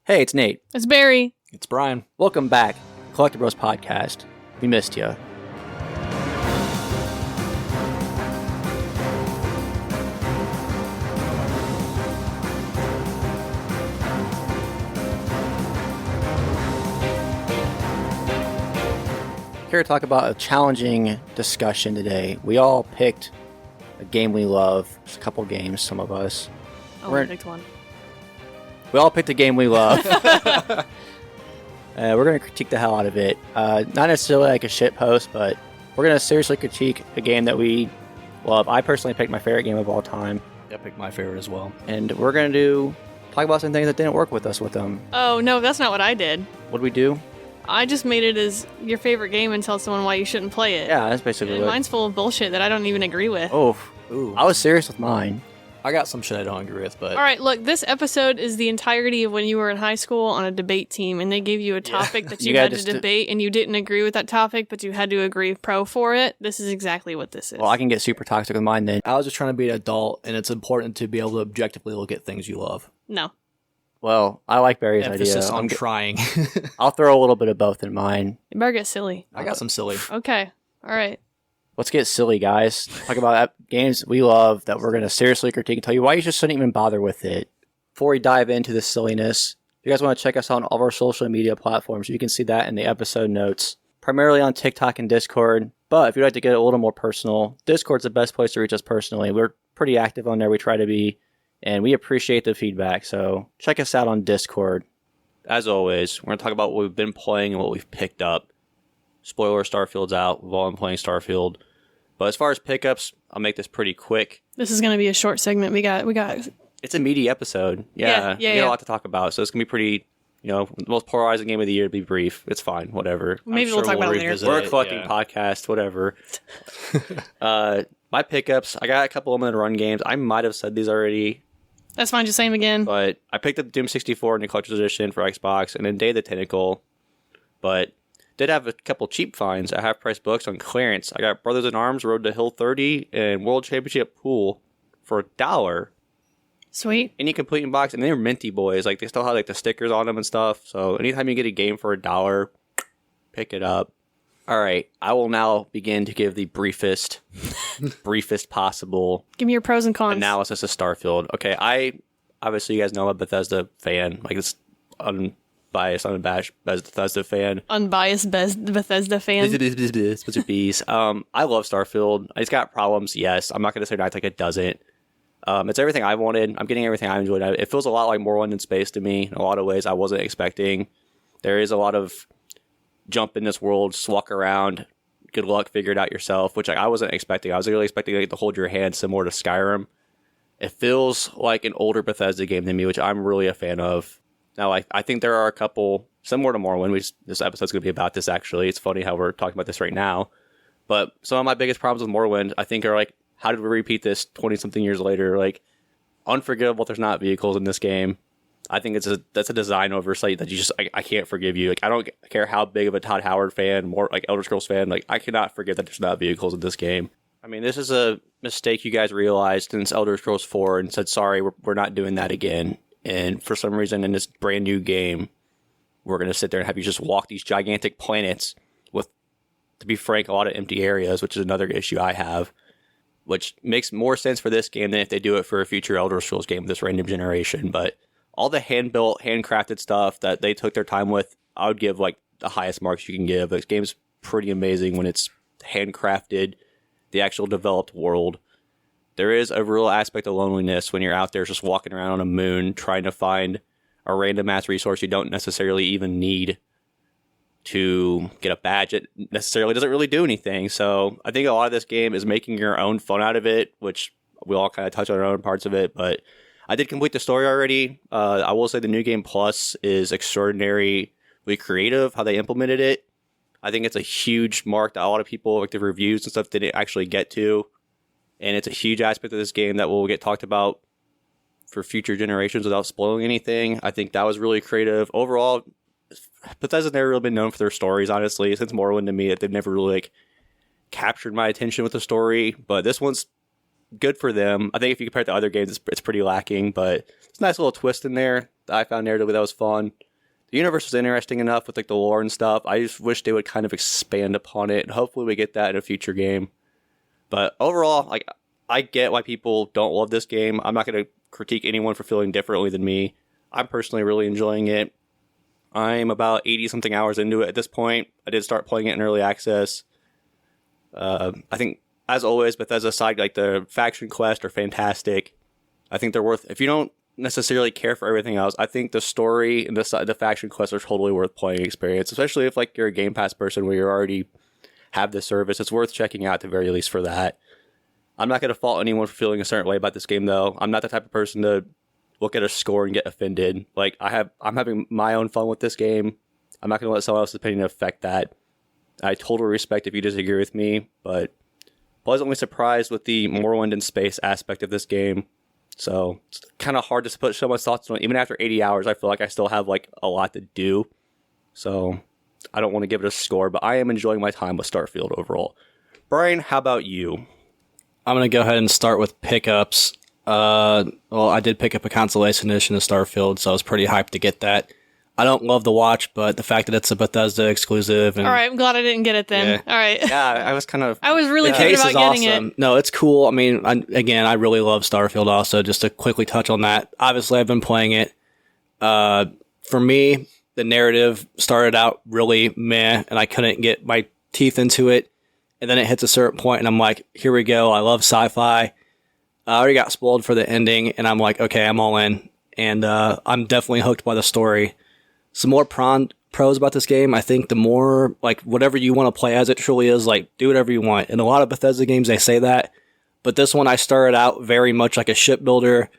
Hey, it's Nate. It's Barry. It's Brian. Welcome back, Collecti-Bros podcast. We missed you. Here to talk about a challenging discussion today. We all picked a game we love. There's a couple games, some of us. I picked one. We all picked a game we love. We're going to critique the hell out of it. Not necessarily like a shit post, but we're going to seriously critique a game that we love. I personally picked my favorite game of all time. I picked my favorite as well. And we're going to talk about some things that didn't work with us with them. Oh, no, that's not what I did. What did we do? I just made it as your favorite game and tell someone why you shouldn't play it. Yeah, that's basically And it. mine's full of bullshit that I don't even agree with. Oh, Ooh. I was serious with mine. I got some shit I don't agree with, but... All right, look, this episode is the entirety of when you were in high school on a debate team, and they gave you a topic that You you had gotta to debate, and you didn't agree with that topic, but you had to agree pro for it. This is exactly what this is. Well, I can get super toxic with mine then. I was just trying to be an adult, and it's important to be able to objectively look at things you love. No. Well, I like Barry's Emphasis idea. on trying. I'll throw a little bit of both in mine. You better get silly. I got some silly. Okay. All right. Let's get silly, guys. Talk about games we love that we're going to seriously critique and tell you why you just shouldn't even bother with it. Before we dive into this silliness, if you guys want to check us out on all of our social media platforms, you can see that in the episode notes. Primarily on TikTok and Discord, but if you'd like to get a little more personal, Discord's the best place to reach us personally. We're pretty active on there. We try to be, and we appreciate the feedback, so check us out on Discord. As always, we're going to talk about what we've been playing and what we've picked up. Spoiler, Starfield's out. We've all been playing Starfield. But as far as pickups, I'll make this pretty quick. This is going to be a short segment. We got. It's a meaty episode. Yeah, we got a lot to talk about. So it's going to be pretty, the most polarizing game of the year to be brief. It's fine, whatever. Maybe we'll talk about it later. We're a collecting podcast, whatever. My pickups, I got a couple of them in run games. I might have said these already. That's fine, just say them again. But I picked up Doom 64 in the collector's edition for Xbox and then Day of the Tentacle. But did have a couple cheap finds at half-price books on clearance. I got Brothers in Arms, Road to Hill 30, and World Championship Pool for $1. Sweet. Any completing box, and they're minty boys. Like, they still have like the stickers on them and stuff. So anytime you get a game for $1, pick it up. All right, I will now begin to give the briefest possible Give me your pros and cons. analysis of Starfield. Okay, obviously you guys know I'm a Bethesda fan. Like, it's unbiased, unabashed Bethesda fan. Unbiased Bethesda fan. Bunch of bees. I love Starfield. It's got problems, yes. I'm not going to say that like it doesn't. It's everything I wanted. I'm getting everything I enjoyed. It feels a lot like Morrowind in space to me in a lot of ways I wasn't expecting. There is a lot of jump in this world, just walk around, good luck, figure it out yourself, which I wasn't expecting. I was really expecting to hold your hand similar to Skyrim. It feels like an older Bethesda game to me, which I'm really a fan of. Now, I think there are a couple similar to Morrowind. This episode's going to be about this, actually. It's funny how we're talking about this right now. But some of my biggest problems with Morrowind, I think, are like, how did we repeat this 20-something years later? Like, unforgivable there's not vehicles in this game. I think that's a design oversight that you just, I can't forgive you. Like, I don't care how big of a Todd Howard fan, more like Elder Scrolls fan, like, I cannot forgive that there's not vehicles in this game. I mean, this is a mistake you guys realized since Elder Scrolls 4 and said, sorry, we're not doing that again. And for some reason in this brand new game, we're going to sit there and have you just walk these gigantic planets with, to be frank, a lot of empty areas, which is another issue I have, which makes more sense for this game than if they do it for a future Elder Scrolls game with this random generation. But all the hand-built, handcrafted stuff that they took their time with, I would give like the highest marks you can give. This game's pretty amazing when it's handcrafted, the actual developed world. There is a real aspect of loneliness when you're out there just walking around on a moon trying to find a random ass resource you don't necessarily even need to get a badge. It necessarily doesn't really do anything. So I think a lot of this game is making your own fun out of it, which we all kind of touch on our own parts of it. But I did complete the story already. I will say the New Game Plus is extraordinarily creative, how they implemented it. I think it's a huge mark that a lot of people, like the reviews and stuff, didn't actually get to. And it's a huge aspect of this game that will get talked about for future generations without spoiling anything. I think that was really creative. Overall, Bethesda's never really been known for their stories, honestly. Since Morrowind to me, they've never really like captured my attention with the story. But this one's good for them. I think if you compare it to other games, it's pretty lacking. But it's a nice little twist in there. that I found narratively that was fun. The universe was interesting enough with like the lore and stuff. I just wish they would kind of expand upon it. And hopefully we get that in a future game. But overall, like I get why people don't love this game. I'm not going to critique anyone for feeling differently than me. I'm personally really enjoying it. I'm about 80 something hours into it at this point. I did start playing it in early access. I think, as always, Bethesda side, like the faction quests are fantastic. I think they're worth, if you don't necessarily care for everything else, I think the story and the faction quests are totally worth playing experience, especially if like you're a Game Pass person where you already have the service. It's worth checking out at the very least for that. I'm not going to fault anyone for feeling a certain way about this game, though. I'm not the type of person to look at a score and get offended. Like I'm having my own fun with this game. I'm not going to let someone else's opinion affect that. I totally respect if you disagree with me, but pleasantly surprised with the Morrowind in space aspect of this game. So it's kind of hard to put so much thoughts on it. Even after 80 hours, I feel like I still have like a lot to do. So I don't want to give it a score, but I am enjoying my time with Starfield overall. Brian, how about you? I'm going to go ahead and start with pickups. Well, I did pick up a consolation edition of Starfield, so I was pretty hyped to get that. I don't love the watch, but the fact that it's a Bethesda exclusive. And, all right, I'm glad I didn't get it then. Yeah. All right. Yeah, I was kind of... I was really the thinking case about is getting awesome. it. No, it's cool. I mean, I really love Starfield also. Just to quickly touch on that. Obviously, I've been playing it. For me, the narrative started out really meh, and I couldn't get my teeth into it. And then it hits a certain point, and I'm like, here we go. I love sci-fi. I already got spoiled for the ending, and I'm like, okay, I'm all in. And I'm definitely hooked by the story. Some more pros about this game. I think the more, like, whatever you want to play as, it truly is, like, do whatever you want. In a lot of Bethesda games, they say that. But this one, I started out very much like a shipbuilder,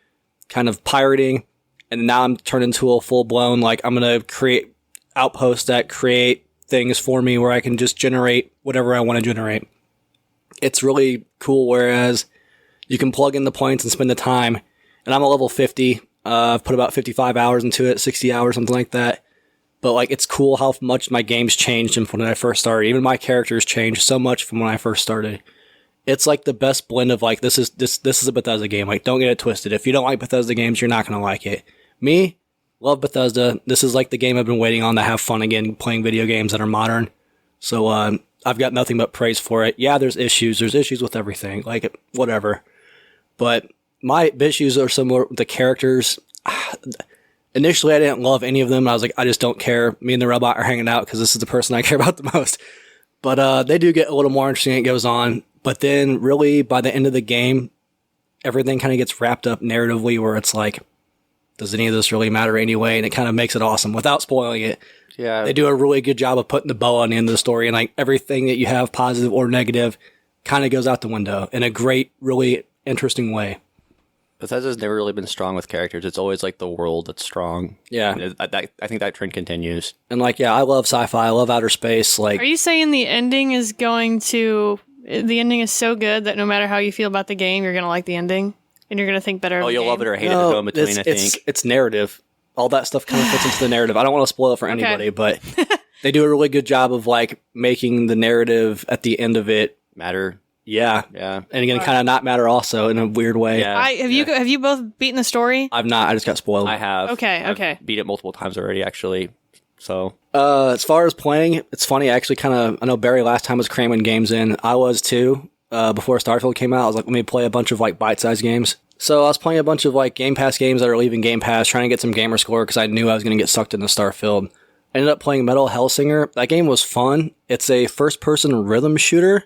kind of pirating. And now I'm turned into a full-blown, like, I'm going to create outposts that create things for me where I can just generate whatever I want to generate. It's really cool, whereas you can plug in the points and spend the time. And I'm a level 50. I've put about 55 hours into it, 60 hours, something like that. But like, it's cool how much my game's changed from when I first started. Even my character's changed so much from when I first started. It's like the best blend of like, this is a Bethesda game. Like, don't get it twisted. If you don't like Bethesda games, you're not going to like it. Me, love Bethesda. This is like the game I've been waiting on to have fun again, playing video games that are modern. So, I've got nothing but praise for it. Yeah, there's issues. There's issues with everything. Like, whatever. But my issues are similar with the characters. Initially, I didn't love any of them. I was like, I just don't care. Me and the robot are hanging out because this is the person I care about the most. But they do get a little more interesting as it goes on. But then really, by the end of the game, everything kind of gets wrapped up narratively where it's like, does any of this really matter anyway? And it kind of makes it awesome without spoiling it. Yeah. They do a really good job of putting the bow on the end of the story. And like everything that you have, positive or negative, kind of goes out the window in a great, really interesting way. Bethesda's never really been strong with characters. It's always like the world that's strong. Yeah. And I think that trend continues. And like, yeah, I love sci-fi. I love outer space. Like, Are you saying the ending is so good that no matter how you feel about the game, you're going to like the ending? And you're going to think better of the you'll game? love it or hate it to go in between, I think. It's narrative. All that stuff kind of fits into the narrative. I don't want to spoil it for anybody, but they do a really good job of like making the narrative at the end of it Matter. Yeah. Yeah. And again, kind of not matter also in a weird way. Yeah. Have you both beaten the story? I've not. I just got spoiled. I have. Okay. I've beat it multiple times already, actually. So. As far as playing, it's funny. I actually I know Barry last time was cramming games in. I was too. Before Starfield came out, I was like, let me play a bunch of like bite-sized games. So I was playing a bunch of like Game Pass games that are leaving Game Pass, trying to get some gamer score because I knew I was going to get sucked into Starfield. I ended up playing Metal Hellsinger. That game was fun. It's a first-person rhythm shooter.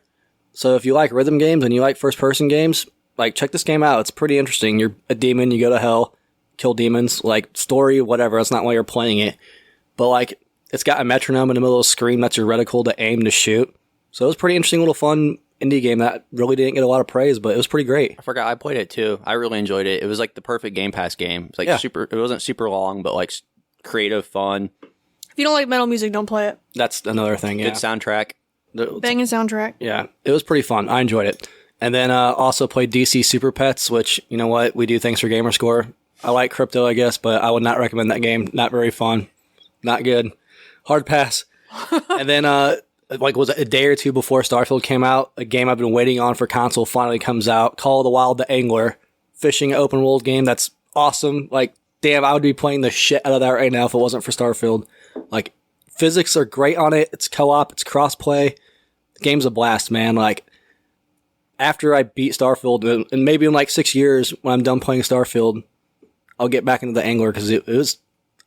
So if you like rhythm games and you like first-person games, like, check this game out. It's pretty interesting. You're a demon, you go to hell, kill demons, like, story, whatever. That's not why you're playing it. But, like, it's got a metronome in the middle of the screen that's your reticle to aim to shoot. So it was a pretty interesting little fun indie game that really didn't get a lot of praise, but it was pretty great. I forgot I played it, too. I really enjoyed it. It was, like, the perfect Game Pass game. It's, like, it wasn't super long, but, like, creative, fun. If you don't like metal music, don't play it. That's another thing, yeah. Good soundtrack. Banging soundtrack. Yeah, it was pretty fun. I enjoyed it. And then also played DC Super Pets, which, you know what, we do thanks for Gamerscore. I like crypto, I guess, but I would not recommend that game. Not very fun. Not good. Hard pass. And then, was it a day or two before Starfield came out, a game I've been waiting on for console finally comes out, Call of the Wild the Angler, fishing open world game that's awesome. Like, damn, I would be playing the shit out of that right now if it wasn't for Starfield. Like, physics are great on it. It's co-op. It's cross-play. The game's a blast, man. Like, after I beat Starfield, and maybe in like 6 years when I'm done playing Starfield, I'll get back into the Angler because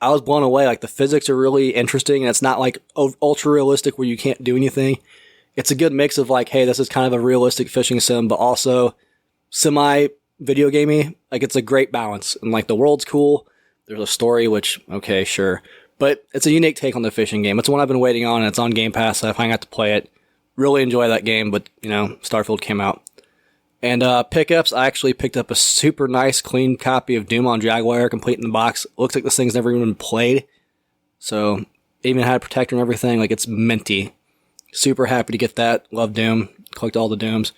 I was blown away. Like, the physics are really interesting, and it's not like ultra realistic where you can't do anything. It's a good mix of like, hey, this is kind of a realistic fishing sim, but also semi video gamey. Like, it's a great balance, and like the world's cool. There's a story, which okay, sure, but it's a unique take on the fishing game. It's one I've been waiting on, and it's on Game Pass. So I finally got to play it. Really enjoy that game, but Starfield came out. And pickups, I actually picked up a super nice, clean copy of Doom on Jaguar, complete in the box. Looks like this thing's never even been played. So, even had a protector and everything. Like, it's minty. Super happy to get that. Love Doom. Collect all the Dooms.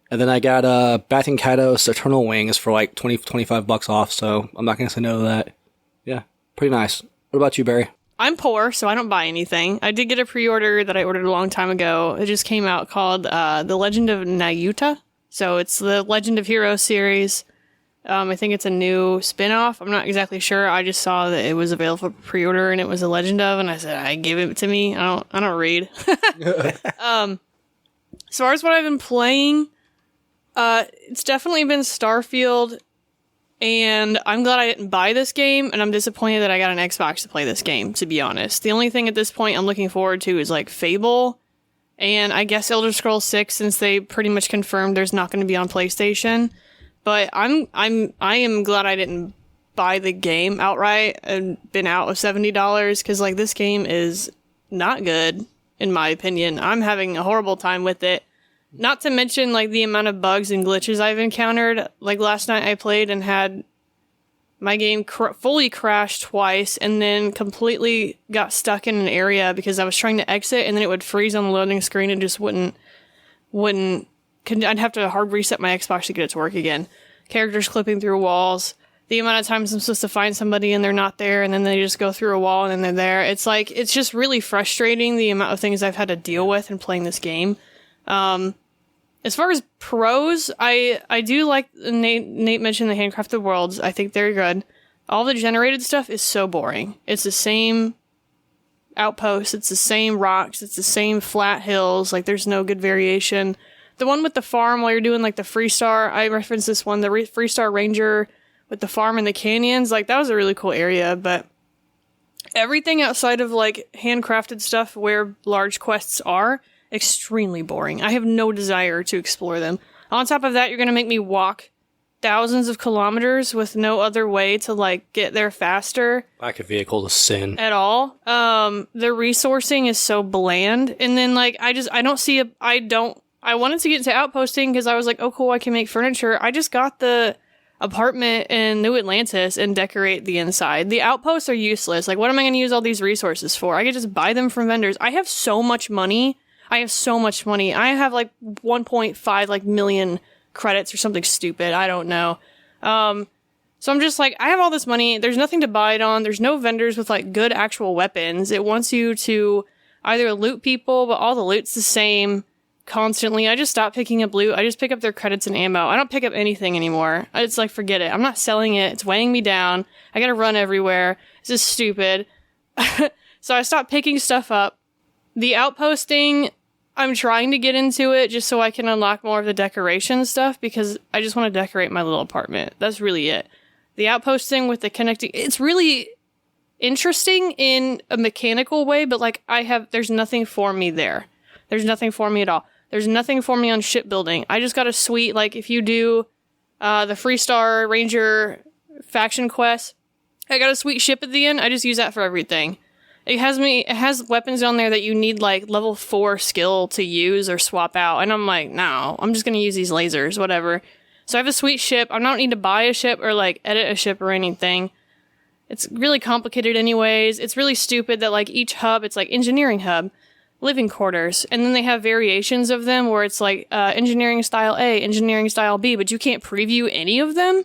And then I got Batten Kaido's Eternal Wings for like $20-$25 off, so I'm not going to say no to that. Yeah, pretty nice. What about you, Barry? I'm poor, so I don't buy anything. I did get a pre-order that I ordered a long time ago. It just came out called The Legend of Nayuta. So it's the Legend of Heroes series. I think it's a new spin-off. I'm not exactly sure. I just saw that it was available for pre-order and it was a Legend of, and I said, I give it to me. I don't read. As far as what I've been playing, it's definitely been Starfield, and I'm glad I didn't buy this game, and I'm disappointed that I got an Xbox to play this game, to be honest. The only thing at this point I'm looking forward to is like Fable. And I guess Elder Scrolls 6, since they pretty much confirmed there's not going to be on PlayStation. But I am glad I didn't buy the game outright and been out of $70 because like this game is not good in my opinion. I'm having a horrible time with it. Not to mention like the amount of bugs and glitches I've encountered. Like last night I played and had my game fully crashed twice and then completely got stuck in an area because I was trying to exit and then it would freeze on the loading screen and just wouldn't. I'd have to hard reset my Xbox to get it to work again. Characters clipping through walls. The amount of times I'm supposed to find somebody and they're not there and then they just go through a wall and then they're there. It's like, it's just really frustrating the amount of things I've had to deal with in playing this game. As far as pros, I do like, Nate mentioned the handcrafted worlds. I think they're good. All the generated stuff is so boring. It's the same outposts, it's the same rocks, it's the same flat hills, like there's no good variation. The one with the farm while you're doing like the Freestar, I referenced this one, the Freestar Ranger with the farm and the canyons, like that was a really cool area, but everything outside of like handcrafted stuff where large quests are, extremely boring. I have no desire to explore them. On top of that, you're going to make me walk thousands of kilometers with no other way to like get there faster. Like a vehicle is sin. At all. The resourcing is so bland. And then like, I wanted to get into outposting because I was like, oh cool, I can make furniture. I just got the apartment in New Atlantis and decorate the inside. The outposts are useless. Like, what am I going to use all these resources for? I could just buy them from vendors. I have so much money. I have like 1.5 like million credits or something stupid. I don't know. So I'm just like, I have all this money. There's nothing to buy it on. There's no vendors with like good actual weapons. It wants you to either loot people, but all the loot's the same constantly. I just stopped picking up loot. I just pick up their credits and ammo. I don't pick up anything anymore. It's like, forget it. I'm not selling it. It's weighing me down. I gotta run everywhere. This is stupid. So I stopped picking stuff up. The outposting, I'm trying to get into it just so I can unlock more of the decoration stuff because I just want to decorate my little apartment. That's really it. The outposting with the connecting, it's really interesting in a mechanical way, but like there's nothing for me there. There's nothing for me at all. There's nothing for me on shipbuilding. I just got a sweet, like if you do the Freestar Ranger faction quest, I got a sweet ship at the end. I just use that for everything. It has weapons on there that you need like level 4 skill to use or swap out. And I'm like, no, I'm just going to use these lasers, whatever. So I have a sweet ship. I don't need to buy a ship or like edit a ship or anything. It's really complicated anyways. It's really stupid that like each hub, it's like engineering hub, living quarters. And then they have variations of them where it's like engineering style A, engineering style B, but you can't preview any of them.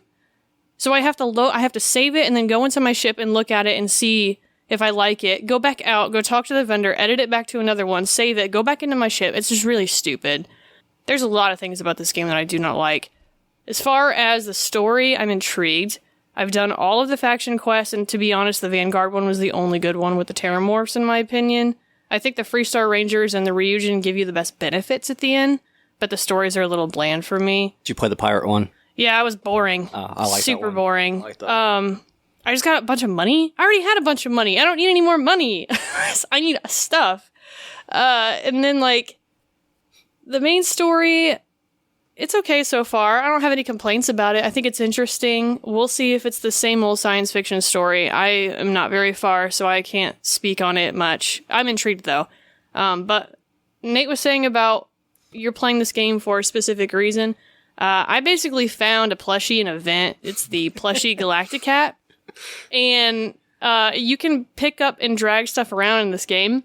So I have to save it and then go into my ship and look at it and see if I like it, go back out, go talk to the vendor, edit it back to another one, save it, go back into my ship. It's just really stupid. There's a lot of things about this game that I do not like. As far as the story, I'm intrigued. I've done all of the faction quests, and to be honest, the Vanguard one was the only good one with the Terramorphs, in my opinion. I think the Freestar Rangers and the Ryujin give you the best benefits at the end, but the stories are a little bland for me. Did you play the pirate one? Yeah, it was boring. I like Super that one. boring. I like that. I just got a bunch of money. I already had a bunch of money. I don't need any more money. I need stuff. And then, like, the main story, it's okay so far. I don't have any complaints about it. I think it's interesting. We'll see if it's the same old science fiction story. I am not very far, so I can't speak on it much. I'm intrigued, though. But Nate was saying about you're playing this game for a specific reason. I basically found a plushie in an event. It's the plushie Galacti-Cat. And you can pick up and drag stuff around in this game.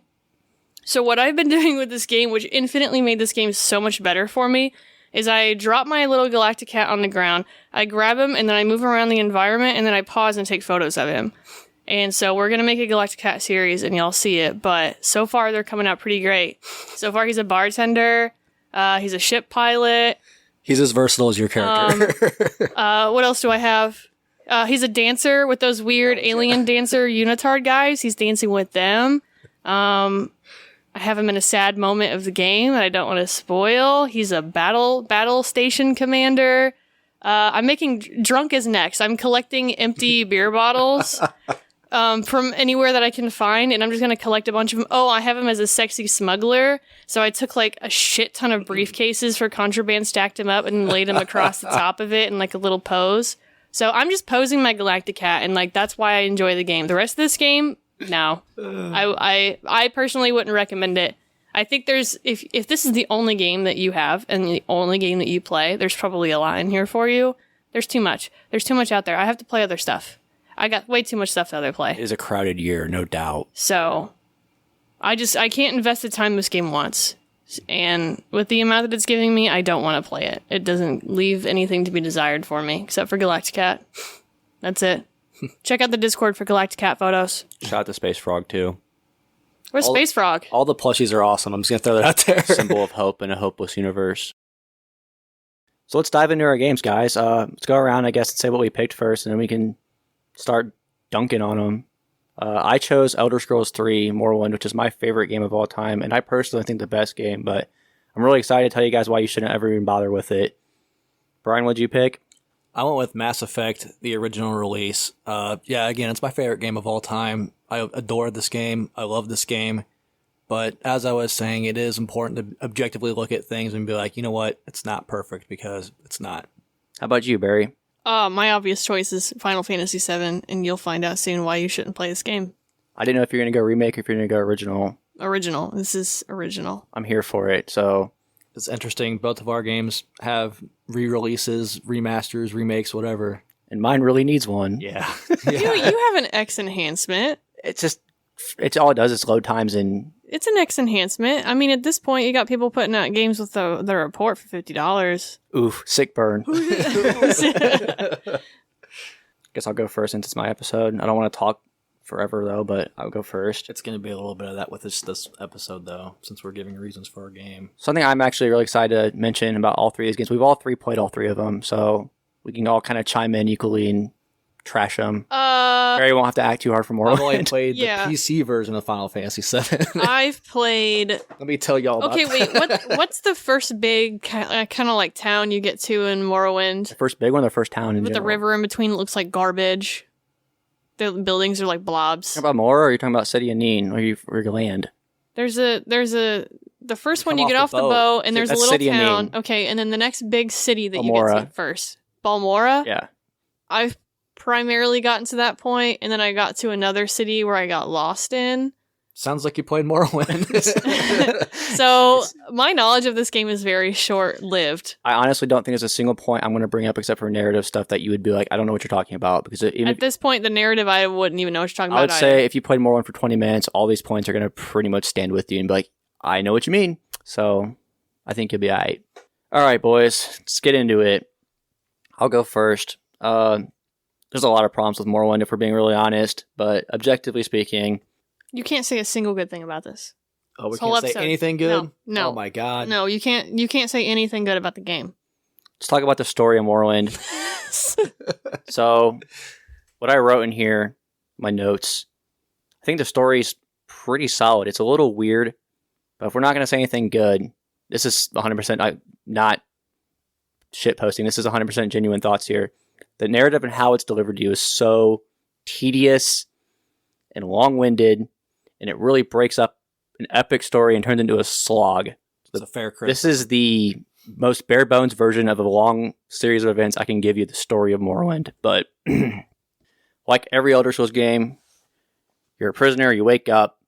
So what I've been doing with this game, which infinitely made this game so much better for me, is I drop my little Galacti-Cat on the ground, I grab him, and then I move around the environment, and then I pause and take photos of him. And so we're going to make a Galacti-Cat series, and y'all see it. But so far, they're coming out pretty great. So far, he's a bartender. He's a ship pilot. He's as versatile as your character. What else do I have? He's a dancer with those weird alien dancer unitard guys. He's dancing with them. I have him in a sad moment of the game that I don't want to spoil. He's a battle station commander. I'm making drunk is next. I'm collecting empty beer bottles from anywhere that I can find, and I'm just going to collect a bunch of them. Oh, I have him as a sexy smuggler. So I took like a shit ton of briefcases for contraband, stacked them up, and laid them across the top of it in like a little pose. So I'm just posing my Galacti-Cat, and like that's why I enjoy the game. The rest of this game, no. I personally wouldn't recommend it. I think there's if this is the only game that you have and the only game that you play, there's probably a line here for you. There's too much. There's too much out there. I have to play other stuff. I got way too much stuff to other play. It is a crowded year, no doubt. So I can't invest the time in this game once. And with the amount that it's giving me, I don't want to play it. It doesn't leave anything to be desired for me, except for Galacti-Cat. That's it. Check out the Discord for Galacti-Cat photos. Shout out to Space Frog, too. Where's Space Frog? All the plushies are awesome. I'm just going to throw that out there. Symbol of hope in a hopeless universe. So let's dive into our games, guys. Let's go around, I guess, and say what we picked first, and then we can start dunking on them. I chose Elder Scrolls 3 Morrowind, which is my favorite game of all time, and I personally think the best game, but I'm really excited to tell you guys why you shouldn't ever even bother with it. Brian, what'd you pick? I went with Mass Effect, the original release. Yeah, again, it's my favorite game of all time. I adore this game. I love this game. But as I was saying, it is important to objectively look at things and be like, you know what? It's not perfect because it's not. How about you, Barry? My obvious choice is Final Fantasy VII, and you'll find out soon why you shouldn't play this game. I didn't know if you're going to go remake or if you're going to go original. Original. This is original. I'm here for it, so... It's interesting. Both of our games have re-releases, remasters, remakes, whatever. And mine really needs one. Yeah. You have an X enhancement. It's all it does is load times and... It's an X enhancement. I mean, at this point, you got people putting out games with the report for $50. Oof, sick burn. Guess I'll go first since it's my episode. I don't want to talk forever, though, but I'll go first. It's going to be a little bit of that with this episode, though, since we're giving reasons for our game. Something I'm actually really excited to mention about all three of these games. We've all three played all three of them, so we can all kind of chime in equally and trash them. Barry won't have to act too hard for more. I've only played Yeah. the PC version of Final Fantasy VII. I've played... Let me tell y'all about Okay, that. wait, what's the first big kind of like town you get to in Morrowind? The first big one, or the first town in With the general? river in between, it looks like garbage. The buildings are like blobs. Talking about more, or are you talking about City of Neen, or your land? The first one Come you get off off the the boat. boat, and there's a That's little City of town. Neen. Okay, and then the next big city that you Balmora. get to first. Balmora? Yeah. I've primarily gotten to that point, and then I got to another city where I got lost in. Sounds like you played Morrowind. So my knowledge of this game is very short-lived. I honestly don't think there's a single point I'm going to bring up except for narrative stuff that you would be like, I don't know what you're talking about. Because even At this point, the narrative, I wouldn't even know what you're talking I about would either. say if you played Morrowind for 20 minutes, all these points are going to pretty much stand with you and be like, I know what you mean. So I think you'll be all right. All right, boys, let's get into it. I'll go first. There's a lot of problems with Morrowind, if we're being really honest. But objectively speaking... You can't say a single good thing about this. Oh, we This whole can't say episode. anything good? No. Oh my god. No, you can't say anything good about the game. Let's talk about the story of Morrowind. So, what I wrote in here, my notes, I think the story's pretty solid. It's a little weird, but if we're not going to say anything good, this is 100% not shit posting. This is 100% genuine thoughts here. The narrative and how it's delivered to you is so tedious and long-winded, and it really breaks up an epic story and turns into a slog. It's a fair criticism. This is the most bare bones version of a long series of events I can give you, the story of Morrowind. But like every Elder Scrolls game, you're a prisoner, you wake up.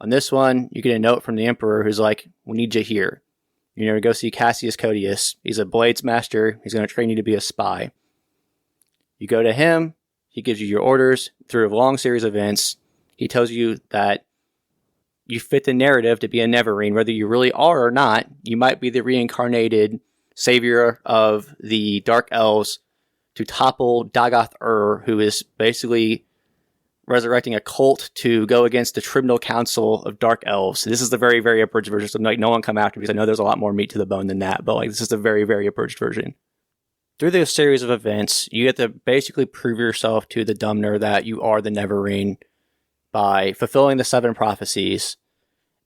On this one, you get a note from the Emperor who's like, we need you here. You're going to go see Cassius Codius. He's a blades master. He's going to train you to be a spy. You go to him. He gives you your orders through a long series of events. He tells you that you fit the narrative to be a Neverine, whether you really are or not. You might be the reincarnated savior of the Dark Elves to topple Dagoth-Ur, who is basically resurrecting a cult to go against the Tribunal Council of Dark Elves. This is the very, very abridged version, so like no one come after me, because I know there's a lot more meat to the bone than that, but like this is the very, very abridged version. Through this series of events, you get to basically prove yourself to the Dumner that you are the Neverine by fulfilling the 7 prophecies.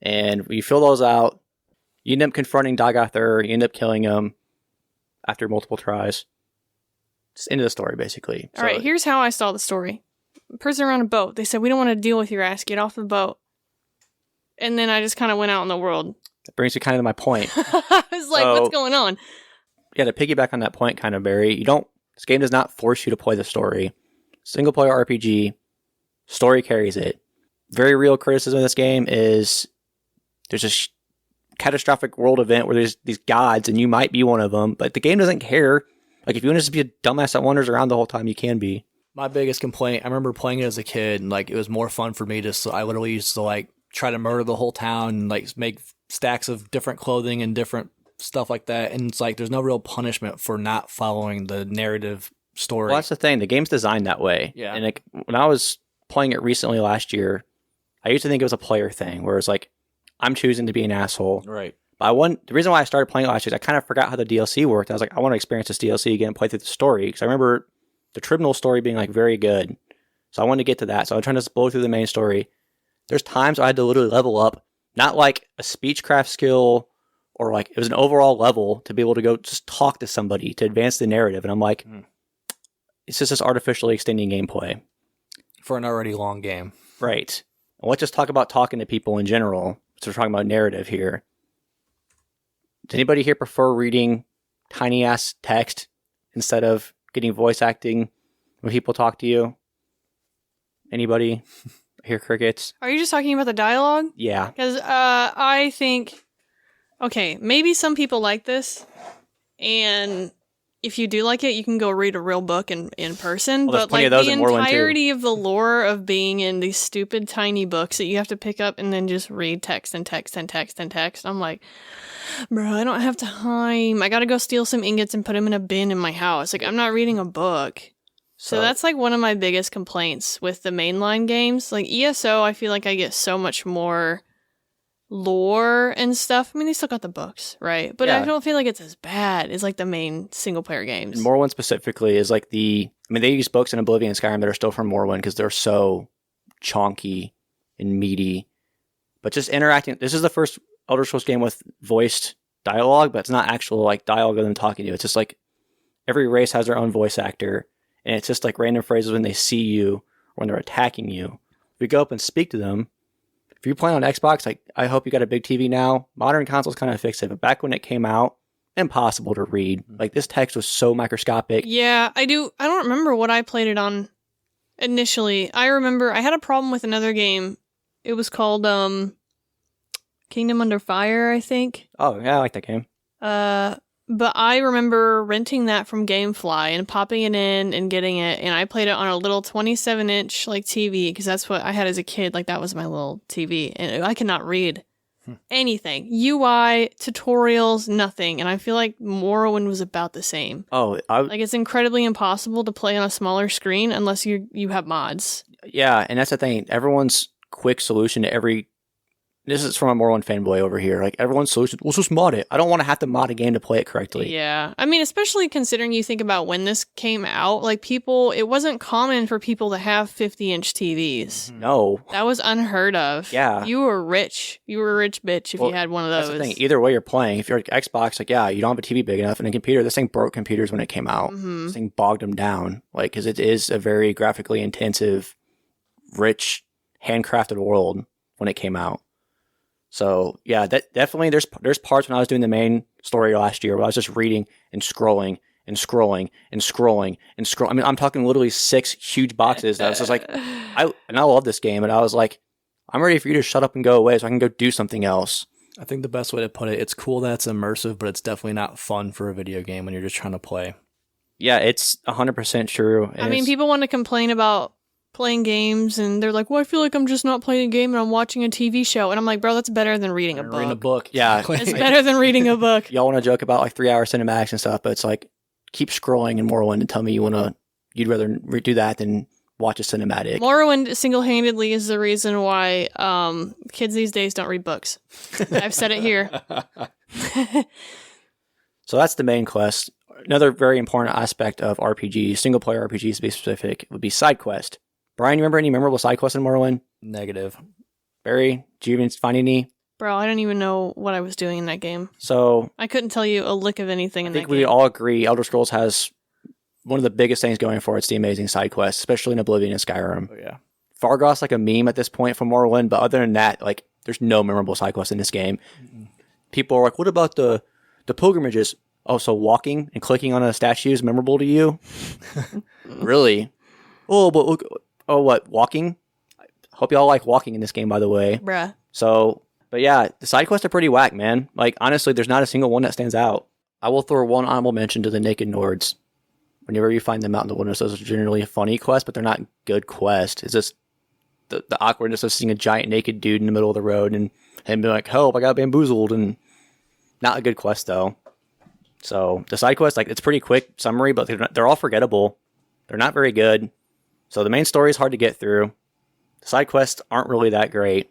And you fill those out, you end up confronting Dagoth-Ur, you end up killing him after multiple tries. Just end of the story, basically. All right, here's how I saw the story. Prisoner on a boat. They said, we don't want to deal with your ass. Get off the boat. And then I just kind of went out in the world. That brings me kind of to my point. I was like, what's going on? Yeah, to piggyback on that point, kind of, Barry, this game does not force you to play the story. Single player RPG, story carries it. Very real criticism of this game is there's a catastrophic world event where there's these gods and you might be one of them, but the game doesn't care. Like, if you want to just be a dumbass that wanders around the whole time, you can be. My biggest complaint, I remember playing it as a kid, and like it was more fun for me I literally used to like try to murder the whole town and like make stacks of different clothing and different stuff like that. And it's like there's no real punishment for not following the narrative story. Well, that's the thing. The game's designed that way. Yeah. And like, when I was playing it recently last year, I used to think it was a player thing, where it's like, I'm choosing to be an asshole. Right. But the reason why I started playing it last year is I kind of forgot how the DLC worked. I was like, I want to experience this DLC again and play through the story. Because I remember the Tribunal story being like very good. So I wanted to get to that. So I'm trying to blow through the main story. There's times I had to literally level up, not like a speechcraft skill or like it was an overall level to be able to go just talk to somebody to advance the narrative. And I'm like, it's just this artificially extending gameplay. For an already long game. Right. And let's just talk about talking to people in general. So we're talking about narrative here. Does anybody here prefer reading tiny ass text instead of getting voice acting when people talk to you? Anybody? I hear crickets. Are you just talking about the dialogue? Yeah. Because I think, okay, maybe some people like this, and if you do like it, you can go read a real book in person. Well, but like the entirety of the lore of being in these stupid tiny books that you have to pick up and then just read text and text and text and text. I'm like, bro, I don't have time. I gotta go steal some ingots and put them in a bin in my house. Like, I'm not reading a book. So that's like one of my biggest complaints with the mainline games. Like ESO, I feel like I get so much more lore and stuff. I mean, they still got the books, right? But I don't feel like it's as bad as like the main single player games. And Morrowind specifically is like they use books in Oblivion and Skyrim that are still from Morrowind because they're so chonky and meaty. But just interacting, this is the first Elder Scrolls game with voiced dialogue, but it's not actual like dialogue of them talking to you. It's just like every race has their own voice actor, and it's just like random phrases when they see you or when they're attacking you. If you go up and speak to them, if you're playing on Xbox, like I hope you got a big TV now. Modern consoles kind of fix it, but back when it came out, impossible to read. Like this text was so microscopic. Yeah, I don't remember what I played it on initially. I remember I had a problem with another game. It was called Kingdom Under Fire, I think. Oh, yeah, I like that game. But I remember renting that from GameFly and popping it in and getting it, and I played it on a little 27-inch like TV because that's what I had as a kid. Like that was my little TV, and I could not read anything. UI, tutorials, nothing. And I feel like Morrowind was about the same. Oh, like it's incredibly impossible to play on a smaller screen unless you have mods. Yeah, and that's the thing. Everyone's quick solution to every this is from a Morrowind fanboy over here. Like, everyone's solution, let's just mod it. I don't want to have to mod a game to play it correctly. Yeah. I mean, especially considering you think about when this came out, like it wasn't common for people to have 50-inch TVs. No. That was unheard of. Yeah. You were rich. You were a rich bitch if you had one of those. That's the thing. Either way you're playing, if you're like Xbox, like, yeah, you don't have a TV big enough, and a computer, this thing broke computers when it came out. Mm-hmm. This thing bogged them down. Like, because it is a very graphically intensive, rich, handcrafted world when it came out. So yeah, that definitely there's parts when I was doing the main story last year where I was just reading and scrolling and scrolling and scrolling and scroll. I mean, I'm talking literally 6 huge boxes. That I was just like, I love this game, and I was like, I'm ready for you to shut up and go away so I can go do something else. I think the best way to put it, it's cool that it's immersive, but it's definitely not fun for a video game when you're just trying to play. Yeah, it's 100% true. I mean, people want to complain about playing games, and they're like, well, I feel like I'm just not playing a game and I'm watching a TV show. And I'm like, bro, that's better than reading a book. Reading a book. Yeah. It's better than reading a book. Y'all want to joke about like 3-hour cinematics and stuff, but it's like, keep scrolling in Morrowind and tell me you'd rather do that than watch a cinematic. Morrowind single-handedly is the reason why kids these days don't read books. I've said it here. So that's the main quest. Another very important aspect of RPG, single-player RPGs to be specific, would be side quest. Brian, you remember any memorable side quests in Morrowind? Negative. Barry, did you even find any? Bro, I don't even know what I was doing in that game. So I couldn't tell you a lick of anything in that game. I think we all agree Elder Scrolls has one of the biggest things going for it. It's the amazing side quests, especially in Oblivion and Skyrim. Oh, yeah. Fargoth's like a meme at this point from Morrowind, but other than that, like, there's no memorable side quests in this game. Mm-hmm. People are like, what about the pilgrimages? Oh, so walking and clicking on a statue is memorable to you? Really? Oh, but look, what, walking? Hope y'all like walking in this game, by the way. Bruh. So, but yeah, the side quests are pretty whack, man. Like, honestly, there's not a single one that stands out. I will throw one honorable mention to the Naked Nords. Whenever you find them out in the wilderness, those are generally a funny quest, but they're not good quests. It's just the awkwardness of seeing a giant naked dude in the middle of the road and being like, help, I got bamboozled, and not a good quest, though. So, the side quests, like, it's pretty quick summary, but they're all forgettable. They're not very good. So, the main story is hard to get through. The side quests aren't really that great.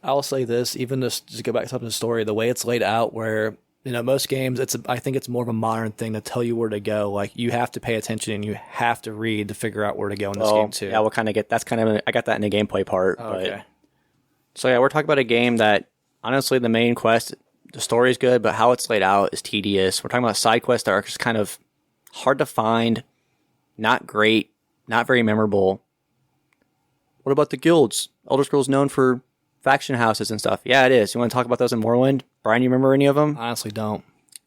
I'll say this, even just go back to the story, the way it's laid out where, you know, most games, I think it's more of a modern thing to tell you where to go. Like, you have to pay attention and you have to read to figure out where to go in this game, too. Yeah, I got that in the gameplay part. Oh, okay. So, yeah, we're talking about a game that, honestly, the main quest, the story is good, but how it's laid out is tedious. We're talking about side quests that are just kind of hard to find, not great, not very memorable. What about the guilds? Elder Scrolls known for faction houses and stuff. Yeah, it is. You want to talk about those in Morrowind? Brian, you remember any of them? I honestly don't.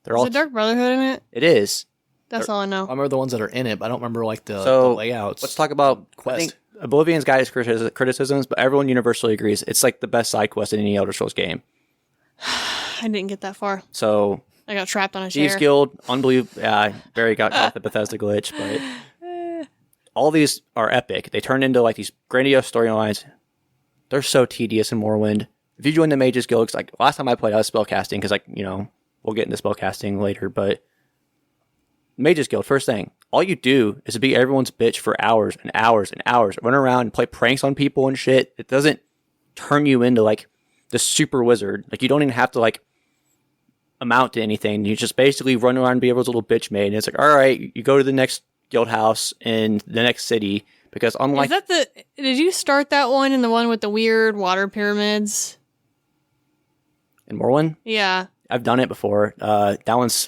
Is the Dark Brotherhood in it? It is. That's all I know. I remember the ones that are in it, but I don't remember like the layouts. Let's talk about quest. I think Oblivion's got its criticisms, but everyone universally agrees it's like the best side quest in any Elder Scrolls game. I didn't get that far. So I got trapped on a chair. Thieves Guild, unbelievable. Yeah, Barry got caught the Bethesda glitch, but all these are epic. They turn into like these grandiose storylines. They're so tedious in Morrowind. If you join the Mages Guild, like last time I played, I was spellcasting because, like, you know, we'll get into spellcasting later. But Mages Guild, first thing, all you do is to be everyone's bitch for hours and hours and hours. Run around and play pranks on people and shit. It doesn't turn you into like the super wizard. Like, you don't even have to like amount to anything. You just basically run around and be everyone's little bitch maid. And it's like, all right, you go to the next guild house in the next city. Because unlike... Did you start that one in the one with the weird water pyramids? In Morrowind? Yeah. I've done it before. That one's...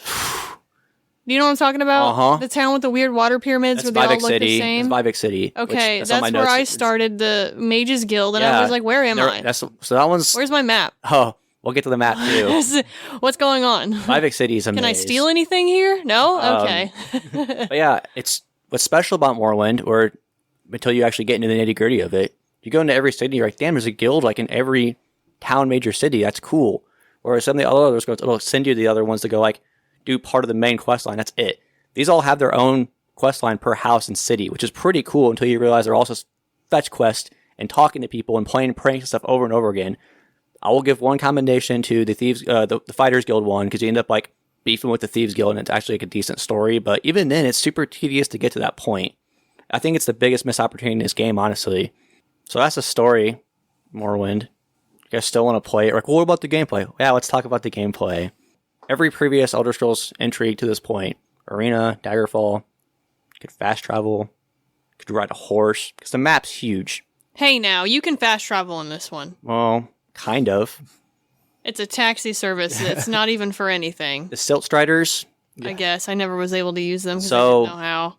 Do you know what I'm talking about? Uh-huh. The town with the weird water pyramids That's where they all Vivic look City. the same? That's Vivic City. Okay, that's where I started the Mages Guild, and I was like, where am I? So that one's... Where's my map? Oh, we'll get to the map too. What's going on? Vivic City is amazing. Can I steal anything here? No? Okay. But yeah, it's what's special about Morrowind, or until you actually get into the nitty gritty of it, you go into every city, you're like, damn, there's a guild like in every town, major city. That's cool. Whereas some of the others, it'll send you to the other ones to go like do part of the main quest line. That's it. These all have their own quest line per house and city, which is pretty cool until you realize they're also fetch quests and talking to people and playing pranks and stuff over and over again. I will give one commendation to the Thieves, the Fighters Guild one, because you end up like beefing with the Thieves Guild and it's actually like a decent story. But even then, it's super tedious to get to that point. I think it's the biggest missed opportunity in this game, honestly. So that's the story, Morrowind. You guys still want to play it? Like, well, what about the gameplay? Yeah, let's talk about the gameplay. Every previous Elder Scrolls entry to this point, Arena, Daggerfall, you could fast travel, you could ride a horse, because the map's huge. Hey now, you can fast travel in this one. Well, kind of. It's a taxi service that's not even for anything. The Silt Striders. I guess. I never was able to use them because So- I didn't know how.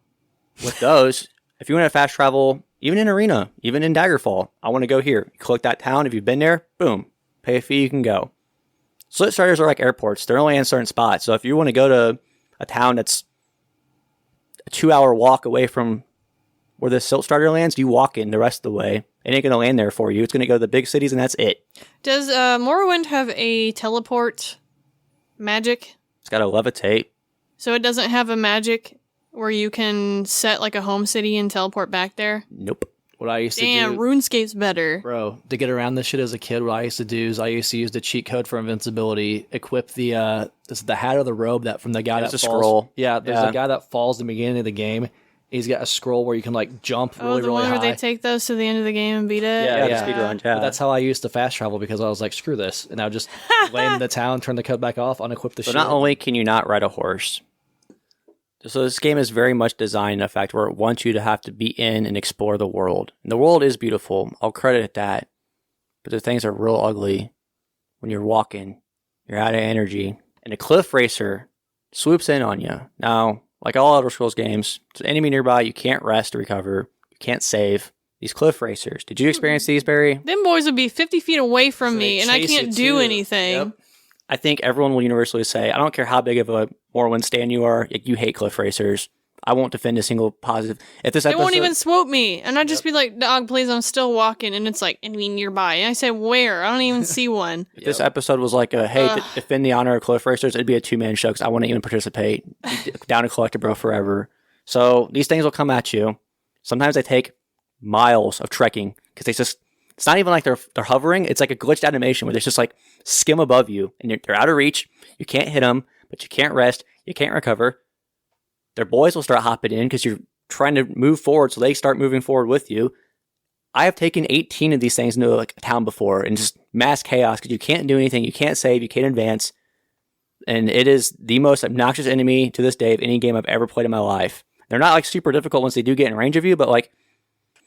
With those, if you want to fast travel, even in Arena, even in Daggerfall, I want to go here. You click that town. If you've been there, boom, pay a fee, you can go. Silt Striders are like airports. They're only in certain spots. So if you want to go to a town that's a 2-hour walk away from where the Silt Strider lands, you walk in the rest of the way. It ain't going to land there for you. It's going to go to the big cities, and that's it. Does Morrowind have a teleport magic? It's got to levitate. So it doesn't have a magic where you can set like a home city and teleport back there? Nope. What I used to Damn, do, RuneScape's better. bro, to get around this shit as a kid, what I used to do is I used to use the cheat code for invincibility, equip the this is the hat or the robe that from the guy There's that a falls. scroll. Yeah, there's Yeah. a guy that falls in the beginning of the game. He's got a scroll where you can like jump Oh, really, the really one where high. they take those to the end of the game and beat it? Yeah, the speed run. Yeah. But that's how I used to fast travel because I was like, screw this. And I would just land in the town, turn the code back off, unequip the So shit. not only can you not ride a horse, so this game is very much designed in a fact where it wants you to have to be in and explore the world. And the world is beautiful. I'll credit it that. But the things are real ugly when you're walking. You're out of energy. And a cliff racer swoops in on you. Now, like all Elder Scrolls games, there's an enemy nearby. You can't rest to recover. You can't save. These cliff racers. Did you experience these, Barry? Them boys would be 50 feet away from So they me, and I chase can't you do too. anything. Yep. I think everyone will universally say, I don't care how big of a Morrowind stan you are, you hate cliff racers. I won't defend a single positive. If this They episode, won't even swoop me, and I'd just be like, dog, please, I'm still walking, and it's like, enemy nearby. And I say, where? I don't even see one. if this episode was like a, hey, defend the honor of cliff racers, it'd be a 2-man show because I wouldn't even participate. Down to Collecti-Bro forever. So these things will come at you. Sometimes they take miles of trekking because it's not even like they're hovering. It's like a glitched animation where they just like skim above you and they're out of reach. You can't hit them, but you can't rest. You can't recover. Their boys will start hopping in because you're trying to move forward, so they start moving forward with you. I have taken 18 of these things into like a town before and just mass chaos because you can't do anything, you can't save, you can't advance, and it is the most obnoxious enemy to this day of any game I've ever played in my life. They're not like super difficult once they do get in range of you, but like,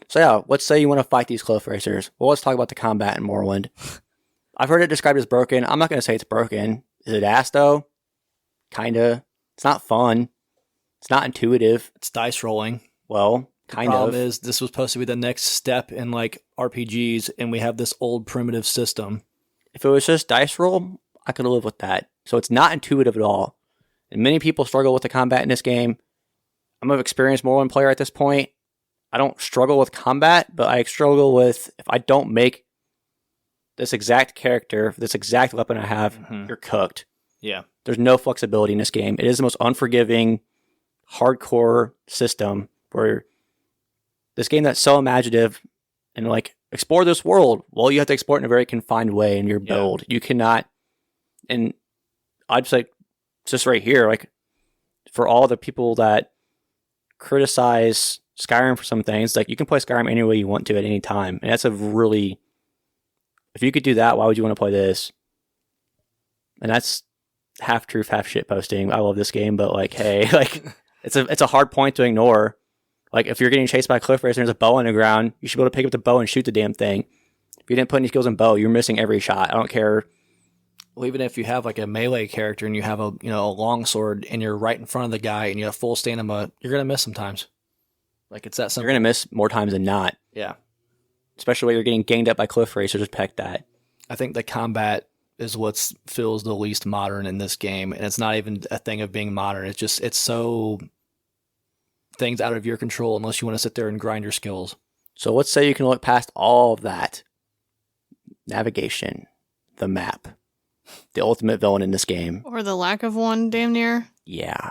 so yeah, let's say you want to fight these cliff racers. Well, let's talk about the combat in Morrowind. I've heard it described as broken. I'm not going to say it's broken. Is it ass though? Kinda. It's not fun. It's not intuitive. It's dice rolling. Well, The kind problem of. is this was supposed to be the next step in like RPGs, and we have this old primitive system. If it was just dice roll, I could live with that. So it's not intuitive at all. And many people struggle with the combat in this game. I'm an experienced Morrowind player at this point. I don't struggle with combat, but I struggle with if I don't make this exact character, this exact weapon I have, you're cooked. Yeah. There's no flexibility in this game. It is the most unforgiving, hardcore system where this game that's so imaginative and like explore this world. Well, you have to explore it in a very confined way in your build. You cannot, and I'd say just right here, like for all the people that criticize Skyrim for some things, like you can play Skyrim any way you want to at any time. And that's a really, if you could do that, why would you want to play this? And that's half truth, half shit posting. I love this game, but like, hey, like it's a hard point to ignore. Like if you're getting chased by a cliff racer and there's a bow on the ground, you should be able to pick up the bow and shoot the damn thing. If you didn't put any skills in bow, you're missing every shot. I don't care. Well, even if you have like a melee character and you have a long sword and you're right in front of the guy and you have full stamina, you're gonna miss sometimes. Like it's that simple. You're gonna miss more times than not. Yeah. Especially when you're getting ganged up by cliff racers. Peck that. I think the combat is what feels the least modern in this game, and it's not even a thing of being modern. It's so things out of your control unless you want to sit there and grind your skills. So let's say you can look past all of that. Navigation, the map, the ultimate villain in this game. Or the lack of one, damn near. Yeah.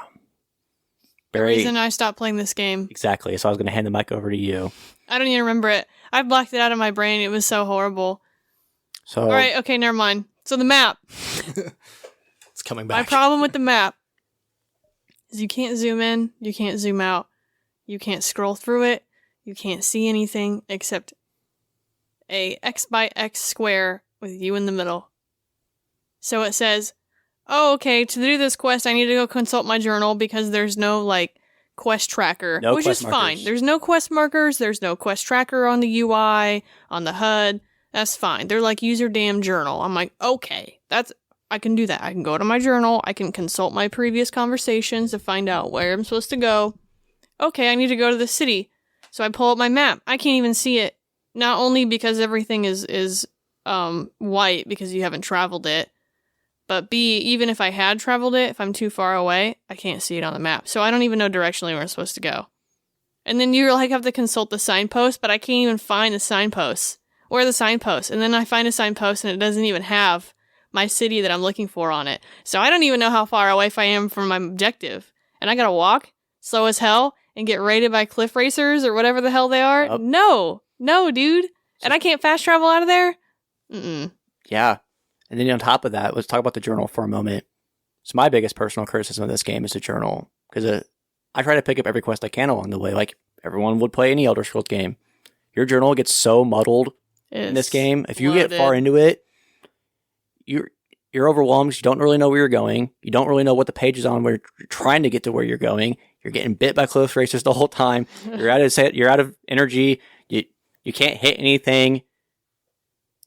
The Very reason I stopped playing this game. exactly. So I was going to hand the mic over to you. I don't even remember it. I blocked it out of my brain. It was so horrible. So All right, okay, never mind. So the map. It's coming My back. problem with the map is you can't zoom in, you can't zoom out, you can't scroll through it, you can't see anything except a X by X square with you in the middle. So it says, oh, okay, to do this quest, I need to go consult my journal because there's no, like, quest tracker, No which quest is markers. fine. There's no quest markers. There's no quest tracker on the UI, on the HUD. That's fine. They're like, use your damn journal. I'm like, okay, I can do that. I can go to my journal. I can consult my previous conversations to find out where I'm supposed to go. Okay, I need to go to the city. So I pull up my map. I can't even see it. Not only because everything is white because you haven't traveled it, but B, even if I had traveled it, if I'm too far away, I can't see it on the map. So I don't even know directionally where I'm supposed to go. And then you like have to consult the signpost, but I can't even find the signposts. Where are the signposts? And then I find a signpost and it doesn't even have my city that I'm looking for on it. So I don't even know how far away I am from my objective. And I gotta walk slow as hell and get raided by cliff racers or whatever the hell they are. Yep. No, dude. And I can't fast travel out of there? Mm-mm. Yeah. And then on top of that, let's talk about the journal for a moment. So my biggest personal criticism of this game is the journal. Because I try to pick up every quest I can along the way, like everyone would play any Elder Scrolls game. Your journal gets so muddled in this game. If you get far into it, you're overwhelmed. You don't really know where you're going. You don't really know what the page is on where you're trying to get to where you're going. You're getting bit by cliff racers the whole time. You're out of energy. You can't hit anything.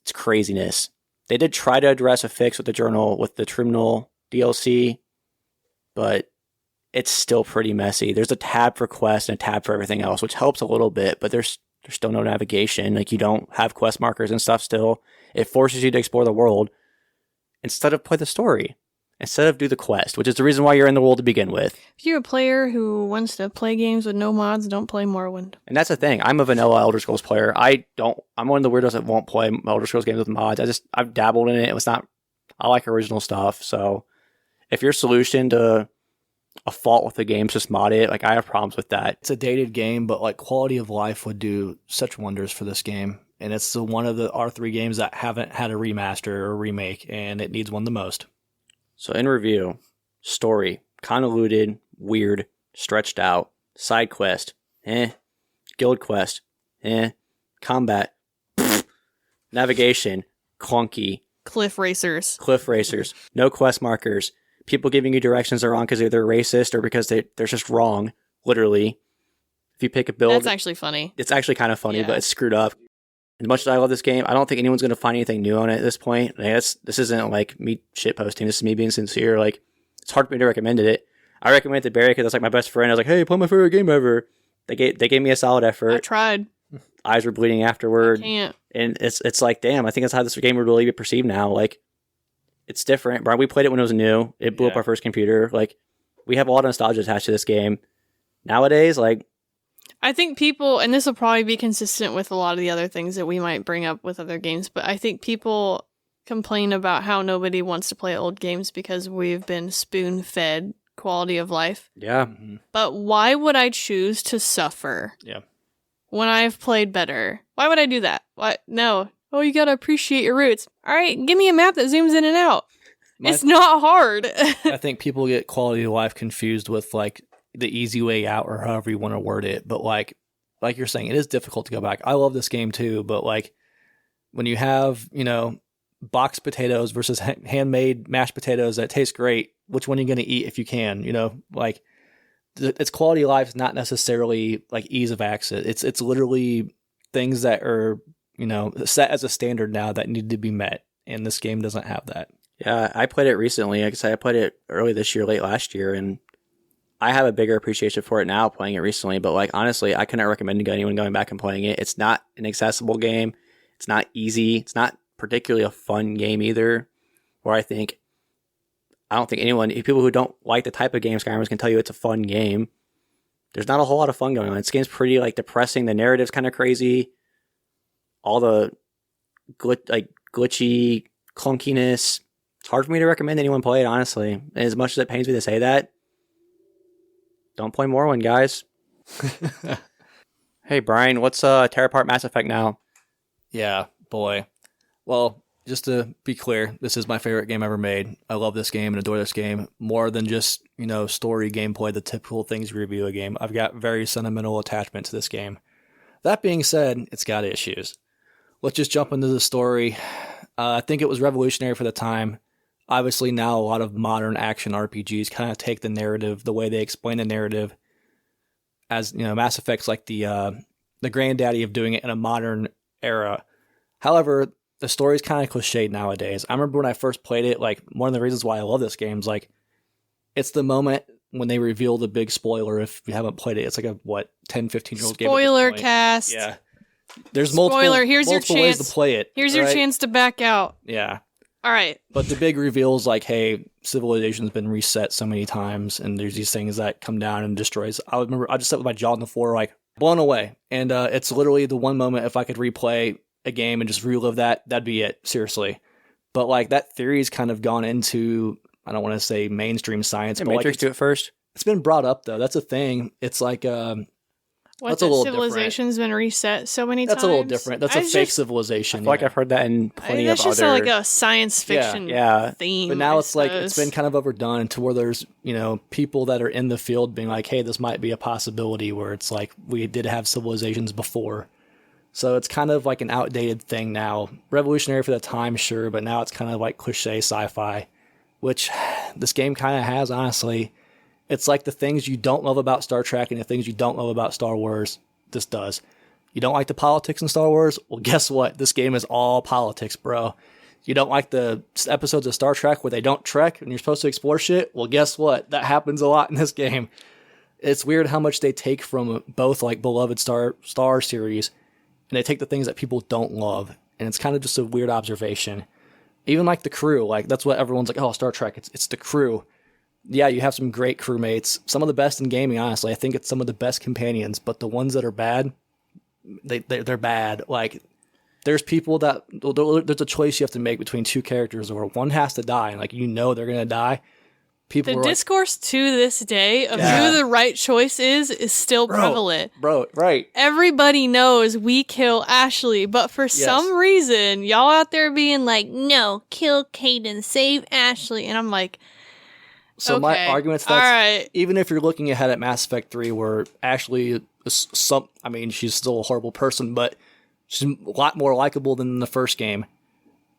It's craziness. They did try to address a fix with the journal with the Terminal DLC, but it's still pretty messy. There's a tab for quests and a tab for everything else, which helps a little bit, but there's still no navigation. Like, you don't have quest markers and stuff still. It forces you to explore the world instead of play the story, instead of do the quest, which is the reason why you're in the world to begin with. If you're a player who wants to play games with no mods, don't play Morrowind. And that's the thing. I'm a vanilla Elder Scrolls player. I'm one of the weirdos that won't play Elder Scrolls games with mods. I've dabbled in it. I like original stuff. So if your solution to a fault with the game is just mod it, like, I have problems with that. It's a dated game, but like quality of life would do such wonders for this game. And it's one of the R3 games that haven't had a remaster or remake, and it needs one the most. So in review, story, convoluted, weird, stretched out, side quest, guild quest, combat, navigation, clunky, Cliff racers. no quest markers, people giving you directions are wrong because they're racist or because they're just wrong, literally. If you pick a build... That's actually funny. It's actually kind of funny, Yeah. but it's screwed up. As much as I love this game, I don't think anyone's going to find anything new on it at this point. Like, this isn't like me shitposting. This is me being sincere. Like, it's hard for me to recommend it. I recommend it to Barry because that's like my best friend. I was like, hey, play my favorite game ever. They gave me a solid I effort. tried. Eyes were bleeding afterward. Can't. And it's like, damn, I think that's how this game would really be perceived now. Like, it's different. Brian, we played it when it was new. It blew up our first computer. Like, we have a lot of nostalgia attached to this game. Nowadays, like... I think people, and this will probably be consistent with a lot of the other things that we might bring up with other games, but I think people complain about how nobody wants to play old games because we've been spoon-fed quality of life. Yeah. But why would I choose to suffer? Yeah. When I've played better? Why would I do that? Why? No. Oh, you gotta appreciate your roots. All right, give me a map that zooms in and out. It's not hard. I think people get quality of life confused with like the easy way out or however you want to word it. But like you're saying, it is difficult to go back. I love this game too, but like when you have, boxed potatoes versus handmade mashed potatoes that taste great, which one are you going to eat if you can? Like it's quality of life is not necessarily like ease of access. It's literally things that are, set as a standard now that need to be met. And this game doesn't have that. Yeah, I played it recently. Like I said, I played it early this year, late last year, and I have a bigger appreciation for it now playing it recently. But like, honestly, I couldn't recommend anyone going back and playing it. It's not an accessible game. It's not easy. It's not particularly a fun game either. Where I don't think anyone, people who don't like the type of game Skyrim can tell you it's a fun game. There's not a whole lot of fun going on. This game's pretty like depressing. The narrative's kind of crazy. All the glitchy clunkiness. It's hard for me to recommend anyone play it, honestly. And as much as it pains me to say that, don't play Morrowind, guys. Hey, Brian, what's tear apart Mass Effect now? Yeah, boy. Well, just to be clear, this is my favorite game ever made. I love this game and adore this game more than just, story, gameplay, the typical things you review a game. I've got very sentimental attachment to this game. That being said, it's got issues. Let's just jump into the story. I think it was revolutionary for the time. Obviously, now a lot of modern action RPGs kind of take the narrative, the way they explain the narrative, as Mass Effect's like the granddaddy of doing it in a modern era. However, the story's kind of cliched nowadays. I remember when I first played it, like one of the reasons why I love this game is like it's the moment when they reveal the big spoiler. If you haven't played it, it's like a 10, 15-year-old game. Spoiler cast. Yeah. There's Spoiler, here's multiple your ways chance to play it. Here's your chance to back out. Yeah. All right. But the big reveal is like, hey, civilization's been reset so many times, and there's these things that come down and destroys. I remember I just sat with my jaw on the floor, like blown away. And it's literally the one moment if I could replay a game and just relive that, that'd be it. Seriously. But like that theory's kind of gone into, I don't want to say mainstream science, but Matrix like do it first. It's been brought up though. That's a thing. It's like What, that's a little civilization's been reset so many times? That's a little different. That's a fake civilization. I feel like I've heard that in plenty that's of just other... like a science fiction theme. But now it's like it's been kind of overdone to where there's, people that are in the field being like, hey, this might be a possibility where it's like we did have civilizations before. So it's kind of like an outdated thing now. Revolutionary for the time, sure, but now it's kind of like cliche sci-fi, which this game kind of has, honestly. It's like the things you don't love about Star Trek and the things you don't love about Star Wars, this does. You don't like the politics in Star Wars? Well, guess what? This game is all politics, bro. You don't like the episodes of Star Trek where they don't trek and you're supposed to explore shit? Well, guess what? That happens a lot in this game. It's weird how much they take from both like beloved Star series, and they take the things that people don't love. And it's kind of just a weird observation. Even like the crew, like that's what everyone's like, oh, Star Trek, it's the crew. Yeah, you have some great crewmates, some of the best in gaming, honestly. I think it's some of the best companions, but the ones that are bad, they're bad. Like, there's people that, there's a choice you have to make between two characters where one has to die, and like, they're going to die. People the discourse to this day of who the right choice is still prevalent. Bro, right. Everybody knows we kill Ashley, but for some reason, y'all out there being like, no, kill Caden, save Ashley. And I'm like, so my argument's that even if you're looking ahead at Mass Effect 3, where Ashley is she's still a horrible person, but she's a lot more likable than in the first game.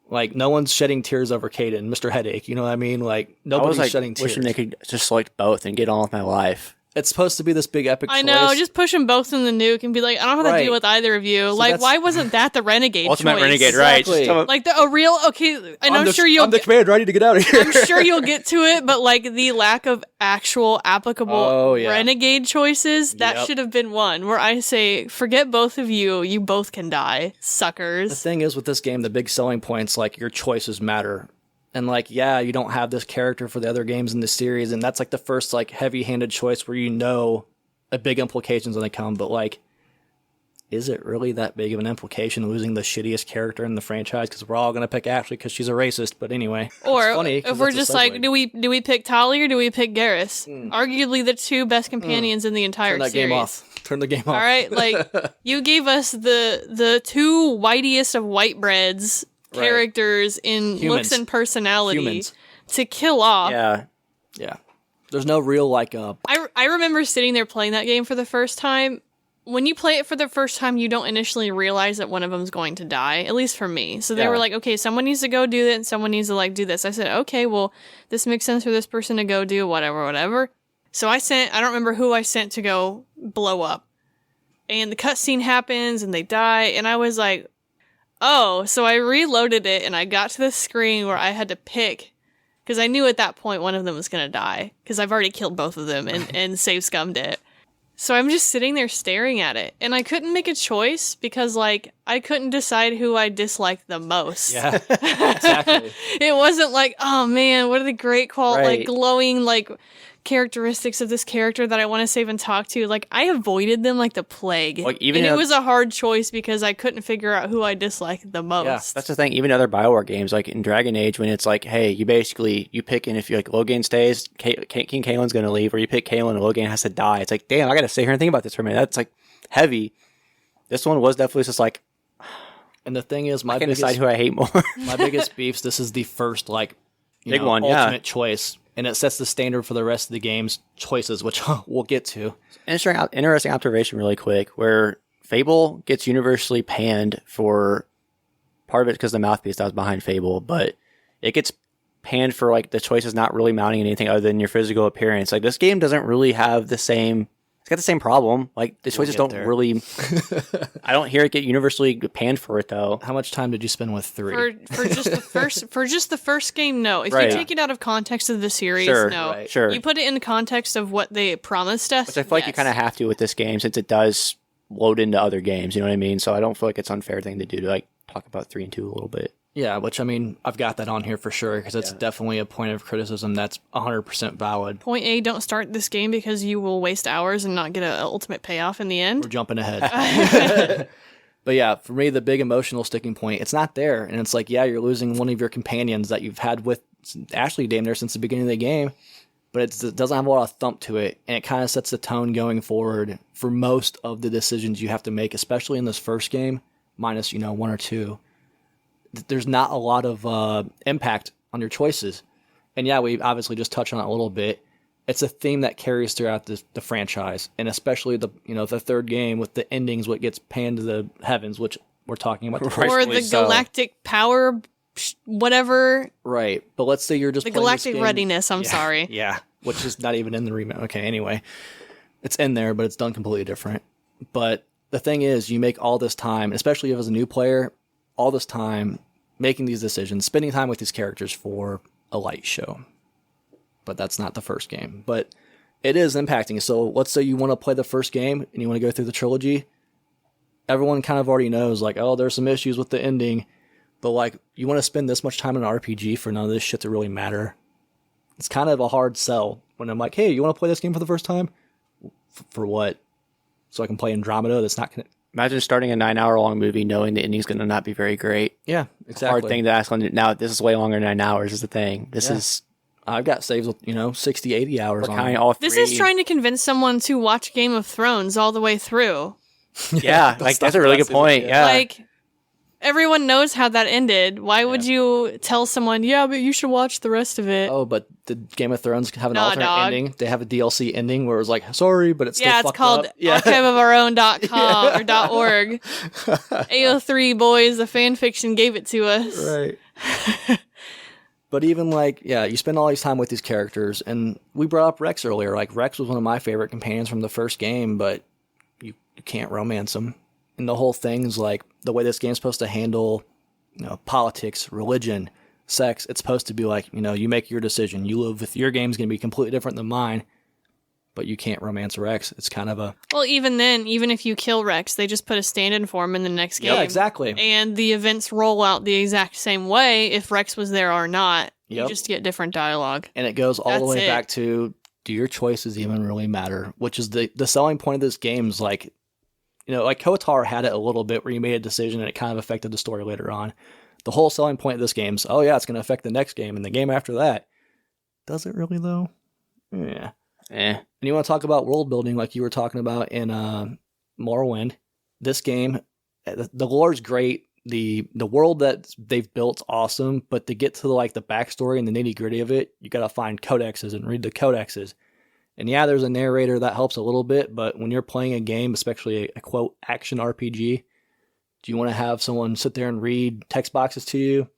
Like, no one's shedding tears over Caden, Mr. Headache, you know what I mean? Like, nobody's shedding tears. Wishing they could just select both and get on with my life. It's supposed to be this big epic choice. I know, just push them both in the nuke and be like, I don't have to deal with either of you. So like, why wasn't that the renegade Ultimate choice? Renegade, right. Exactly. Like, I'm sure you'll... I'm the commander, I need to get out of here. I'm sure you'll get to it, but like, the lack of actual applicable renegade choices, that should have been one, where I say, forget both of you, you both can die, suckers. The thing is with this game, the big selling point's like, your choices matter. And like, yeah, you don't have this character for the other games in the series, and that's like the first like heavy-handed choice where a big implication's gonna come, but like, is it really that big of an implication losing the shittiest character in the franchise? Because we're all gonna pick Ashley because she's a racist. But anyway, or it's funny if we're just like, do we pick Tali or do we pick Garrus? Arguably the two best companions in the entire series. Turn the game off. All right, like you gave us the two whiteiest of white breads characters in looks and personality to kill off. Yeah. There's no real like. I remember sitting there playing that game for the first time. When you play it for the first time, you don't initially realize that one of them's going to die, at least for me. So they were like, okay, someone needs to go do that, and someone needs to like do this. I said, okay, well, this makes sense for this person to go do whatever. So I don't remember who I sent to go blow up. And the cutscene happens, and they die, and I was like, oh, so I reloaded it, and I got to the screen where I had to pick, because I knew at that point one of them was going to die, because I've already killed both of them and save scummed it. So I'm just sitting there staring at it, and I couldn't make a choice because, like, I couldn't decide who I disliked the most. Yeah, exactly. It wasn't like, oh man, what are the great like glowing, like, characteristics of this character that I want to save and talk to. Like, I avoided them like the plague. Like, even it was a hard choice because I couldn't figure out who I disliked the most. Yeah, that's the thing. Even other BioWare games, like in Dragon Age, when it's like, hey, you pick, and if you like Logan stays, King Kaelin's going to leave, or you pick Kaelin and Logan has to die. It's like, damn, I got to sit here and think about this for a minute. That's like heavy. This one was definitely just like, and the thing is, I can decide who I hate more. My biggest beefs. This is the first like big one, ultimate choice. And it sets the standard for the rest of the game's choices, which we'll get to. Interesting observation really quick, where Fable gets universally panned for part of it because the mouthpiece that was behind Fable, but it gets panned for like the choices not really mounting anything other than your physical appearance. Like this game doesn't really have the same. It's got the same problem. Like the choices don't really. I don't hear it get universally panned for it though. How much time did you spend with 3? For just the first game, no. If Right. you take it out of context of the series, Sure, no. right. Sure. You put it in the context of what they promised us. Which I feel like you kind of have to with this game since it does load into other games. You know what I mean? So I don't feel like it's an unfair thing to do to like talk about 3 and 2 a little bit. Yeah, which I mean, I've got that on here for sure because it's definitely a point of criticism that's 100% valid. Point A, don't start this game because you will waste hours and not get an ultimate payoff in the We're end. jumping ahead. But yeah, for me, the big emotional sticking point, it's not there. And it's like, yeah, you're losing one of your companions that you've had with Ashley damn near since the beginning of the game, but it doesn't have a lot of thump to it. And it kind of sets the tone going forward for most of the decisions you have to make, especially in this first game, minus, 1 or 2. There's not a lot of impact on your choices. And yeah, we obviously just touched on it a little bit. It's a theme that carries throughout the franchise, and especially the third game with the endings, what gets panned to the heavens, which we're talking about. Or the galactic power, whatever. Right. But let's say you're just The playing this galactic game- readiness, I'm sorry. Yeah, which is not even in the remake. Okay, anyway. It's in there, but it's done completely different. But the thing is, you make all this time, especially as a new player, all this time making these decisions, spending time with these characters for a light show. But that's not the first game. But it is impacting. So let's say you want to play the first game and you want to go through the trilogy. Everyone kind of already knows, like, oh, there's some issues with the ending. But, like, you want to spend this much time in an RPG for none of this shit to really matter. It's kind of a hard sell when I'm like, hey, you want to play this game for the first time? For what? So I can play Andromeda that's not going to... Imagine starting a 9-hour-long movie knowing the ending's going to not be very great. Yeah, exactly. Hard thing to ask on. Now, this is way longer than 9 hours is the thing. This is... I've got saves with, 60, 80 hours We're on counting it. all 3. This is trying to convince someone to watch Game of Thrones all the way through. Yeah, like that's a really good point. Yeah. Like, everyone knows how that ended. Why would you tell someone, yeah, but you should watch the rest of it? Oh, but did Game of Thrones have an Nah, alternate dog. ending? They have a DLC ending where it was like, sorry, but it's still Yeah, it's fucked called up. Yeah. archiveofourown.com or .org. AO3 boys, the fan fiction gave it to us. Right. But even you spend all these time with these characters, and we brought up Rex earlier. Like, Rex was one of my favorite companions from the first game, but you can't romance him. And the whole thing's like, the way this game's supposed to handle, politics, religion, sex, it's supposed to be like, you make your decision. You live with your game's going to be completely different than mine, but you can't romance Rex. It's kind of a... Well, even then, even if you kill Rex, they just put a stand-in for him in the next game. Yeah, exactly. And the events roll out the exact same way if Rex was there or not. You Yep. just get different dialogue. And it goes all the That's way it. back to, do your choices even really matter? Which is the selling point of this game is like, like KOTOR had it a little bit where you made a decision and it kind of affected the story later on. The whole selling point of this game is, oh yeah, it's going to affect the next game and the game after that. Does it really though? Yeah. And you want to talk about world building like you were talking about in Morrowind. This game, the lore's great. The world that they've built's awesome, but to get to the backstory and the nitty gritty of it, you got to find codexes and read the codexes. And yeah, there's a narrator that helps a little bit, but when you're playing a game, especially a quote action RPG, do you want to have someone sit there and read text boxes to you?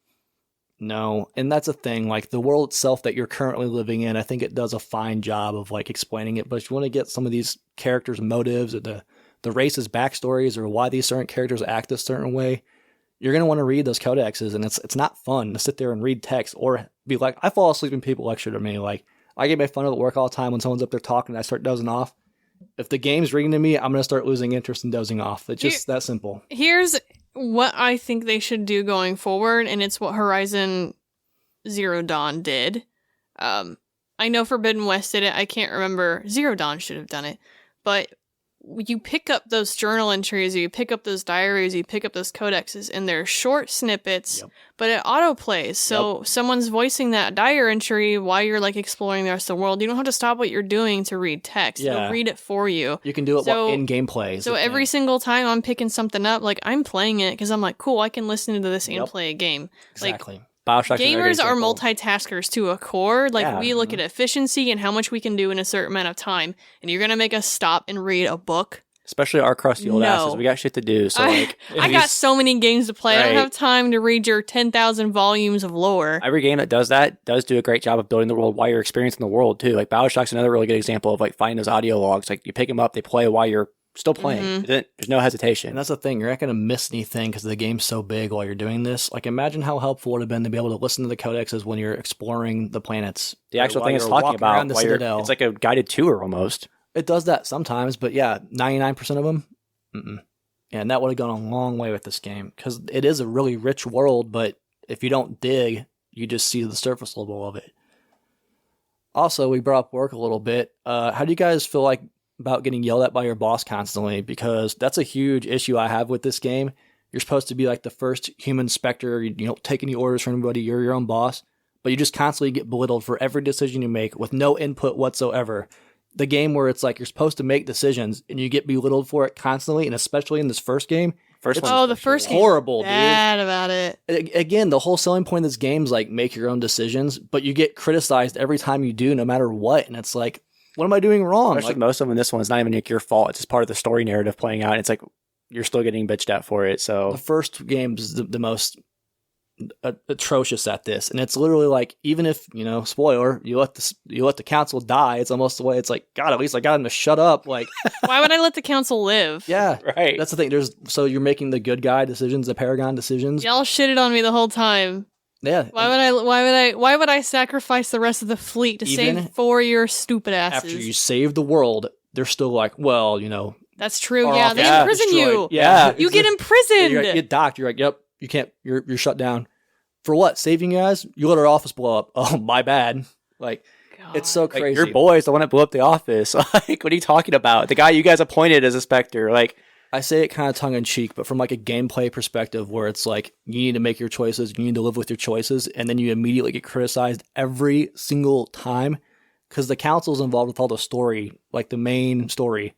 No. And that's a thing. Like, the world itself that you're currently living in, I think it does a fine job of explaining it. But if you want to get some of these characters' motives or the race's backstories or why these certain characters act a certain way, you're going to want to read those codexes. And it's not fun to sit there and read text or be like, I fall asleep when people lecture to me. Like, I get made fun of at work all the time when someone's up there talking and I start dozing off. If the game's reading to me, I'm going to start losing interest in dozing off. It's just that simple. Here's what I think they should do going forward, and it's what Horizon Zero Dawn did. I know Forbidden West did it. I can't remember. Zero Dawn should have done it. But you pick up those journal entries, you pick up those diaries, you pick up those codexes, and they're short snippets, but it autoplays. So someone's voicing that diary entry while you're exploring the rest of the world. You don't have to stop what you're doing to read text. They'll read it for you. You can do it in gameplay. So every single time I'm picking something up, I'm playing it because I'm like, cool, I can listen to this and play a game. Exactly. Gamers are multitaskers to a core. We look at efficiency and how much we can do in a certain amount of time. And you're going to make us stop and read a book? Especially our crusty old No. asses. We got shit to do. So like, I got so many games to play. I don't Right. have time to read your 10,000 volumes of lore. every game that does that does do a great job of building the world while you're experiencing the world too. Like BioShock's another really good example of like finding those audio logs. Like you pick them up, they play while you're still playing. Mhm. There's no hesitation. And that's the thing, you're not going to miss anything because the game's so big while you're doing this. Like, imagine how helpful it would have been to be able to listen to the codexes when you're exploring the planets. The actual while thing it's you're talking walking about, around the while you're- Citadel. it's like a guided tour almost. It does that sometimes, but yeah, 99% of them, mm-mm. And that would have gone a long way with this game because it is a really rich world, but if you don't dig, you just see the surface level of it. Also, we brought up work a little bit. How do you guys feel like about getting yelled at by your boss constantly? Because that's a huge issue I have with this game. You're supposed to be like the first human specter. You don't take any orders from anybody. You're your own boss, but you just constantly get belittled for every decision you make with no input whatsoever. The game where it's like you're supposed to make decisions and you get belittled for it constantly, and especially in this first game, First It's one. Oh, the first game. horrible, dude. Bad about it. Again, the whole selling point of this game is like make your own decisions, but you get criticized every time you do, no matter what. And it's like, what am I doing wrong? Especially Like, most of them in this one, it's not even like your fault. It's just part of the story narrative playing out. And it's like you're still getting bitched at for it. So the first game is the most atrocious at this, and it's literally like, even if, spoiler, you let the council die, it's almost the way it's like, God, at least I got him to shut up. Like, Why would I let the council live? yeah, right. that's the thing. So you're making the good guy decisions, the Paragon decisions. Y'all shitted on me the whole time. Yeah. Why would I sacrifice the rest of the fleet to Even save 4 of your stupid asses? After you save the world, they're still like, well, That's true. our Yeah, office they got imprison destroyed. you. Yeah, You get imprisoned. You get docked. You're like, yep, you can't. You're shut down. For what? Saving you guys? You let our office blow up. Oh, my bad. Like, it's so Like, crazy. your boy's the one that blew up the office. Like, what are you talking about? The guy you guys appointed as a Spectre. Like, I say it kind of tongue in cheek, but from like a gameplay perspective, where it's like you need to make your choices, you need to live with your choices, and then you immediately get criticized every single time because the council's involved with all the story, like the main story.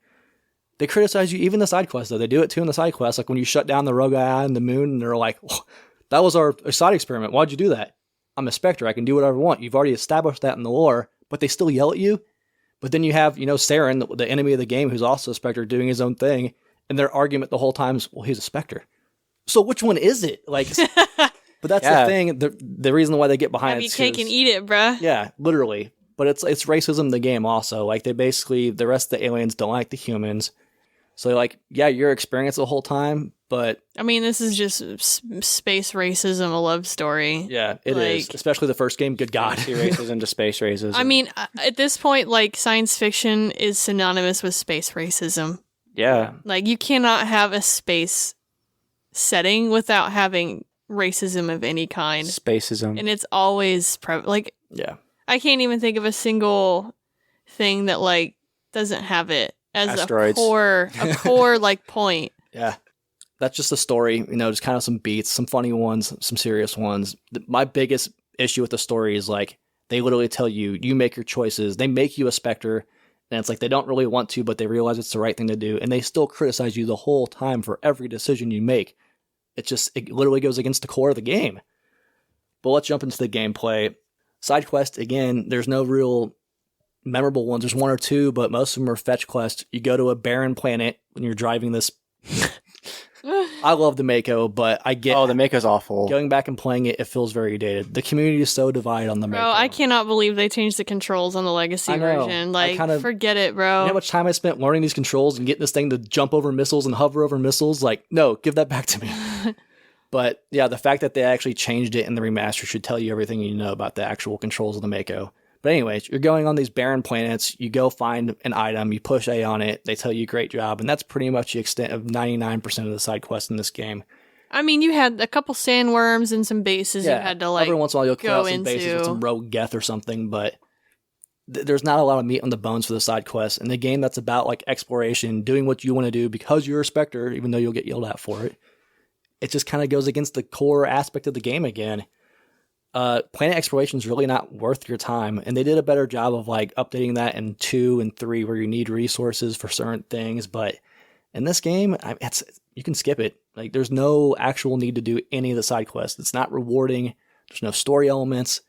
They criticize you, even the side quests, though. They do it too in the side quests. Like when you shut down the rogue guy on the moon, and they're like, oh, that was our side experiment. Why'd you do that? I'm a Spectre. I can do whatever I want. You've already established that in the lore, but they still yell at you. But then you have, Saren, the enemy of the game, who's also a Spectre, doing his own thing. And their argument the whole time is, well, he's a Spectre. So which one is it? Like, but that's Yeah. the thing. The reason why they get behind Have it your is cake and eat it, bruh. yeah, literally. But it's racism in the game also. Like they basically, the rest of the aliens don't like the humans. So like, yeah, you're experiencing the whole time, but I mean, this is just space racism, a love story. yeah, it is. Like- Especially the first game. Good God. sea races into space races. I mean, at this point, like, science fiction is synonymous with space racism. yeah. Like, you cannot have a space setting without having racism of any kind. Spacism. And it's always, like, Yeah. I can't even think of a single thing that, like, doesn't have it as Asteroids. a core, like, point. Yeah. That's just a story, just kind of some beats, some funny ones, some serious ones. My biggest issue with the story is like, they literally tell you, you make your choices. They make you a Spectre, and it's like they don't really want to, but they realize it's the right thing to do, and they still criticize you the whole time for every decision you make. It literally goes against the core of the game. But let's jump into the gameplay. Side quest, again, there's no real memorable ones. There's one or two, but most of them are fetch quests. You go to a barren planet when you're driving this. I love the Mako, but I get the Mako's awful. going back and playing it, it feels very dated. The community is so divided on the Mako. Bro, I cannot believe they changed the controls on the Legacy I know. version. I Like, kinda- forget it, You bro. know how much time I spent learning these controls and getting this thing to jump over missiles and hover over missiles? Like, no, give that back to me. But yeah, the fact that they actually changed it in the remaster should tell you everything you know about the actual controls of the Mako. But anyways, you're going on these barren planets, you go find an item, you push A on it, they tell you great job, and that's pretty much the extent of 99% of the side quests in this game. I mean, you had a couple sandworms and some bases you had to, like, every once in a while you'll clear go out some bases with into. some rogue geth or something, but there's not a lot of meat on the bones for the side quests. And the game that's about like exploration, doing what you want to do because you're a Spectre, even though you'll get yelled at for it, it just kind of goes against the core aspect of the game again. Planet exploration is really not worth your time, and they did a better job of like updating that in 2 and 3 where you need resources for certain things. But in this game, you can skip it. Like there's no actual need to do any of the side quests. It's not rewarding. There's no story elements.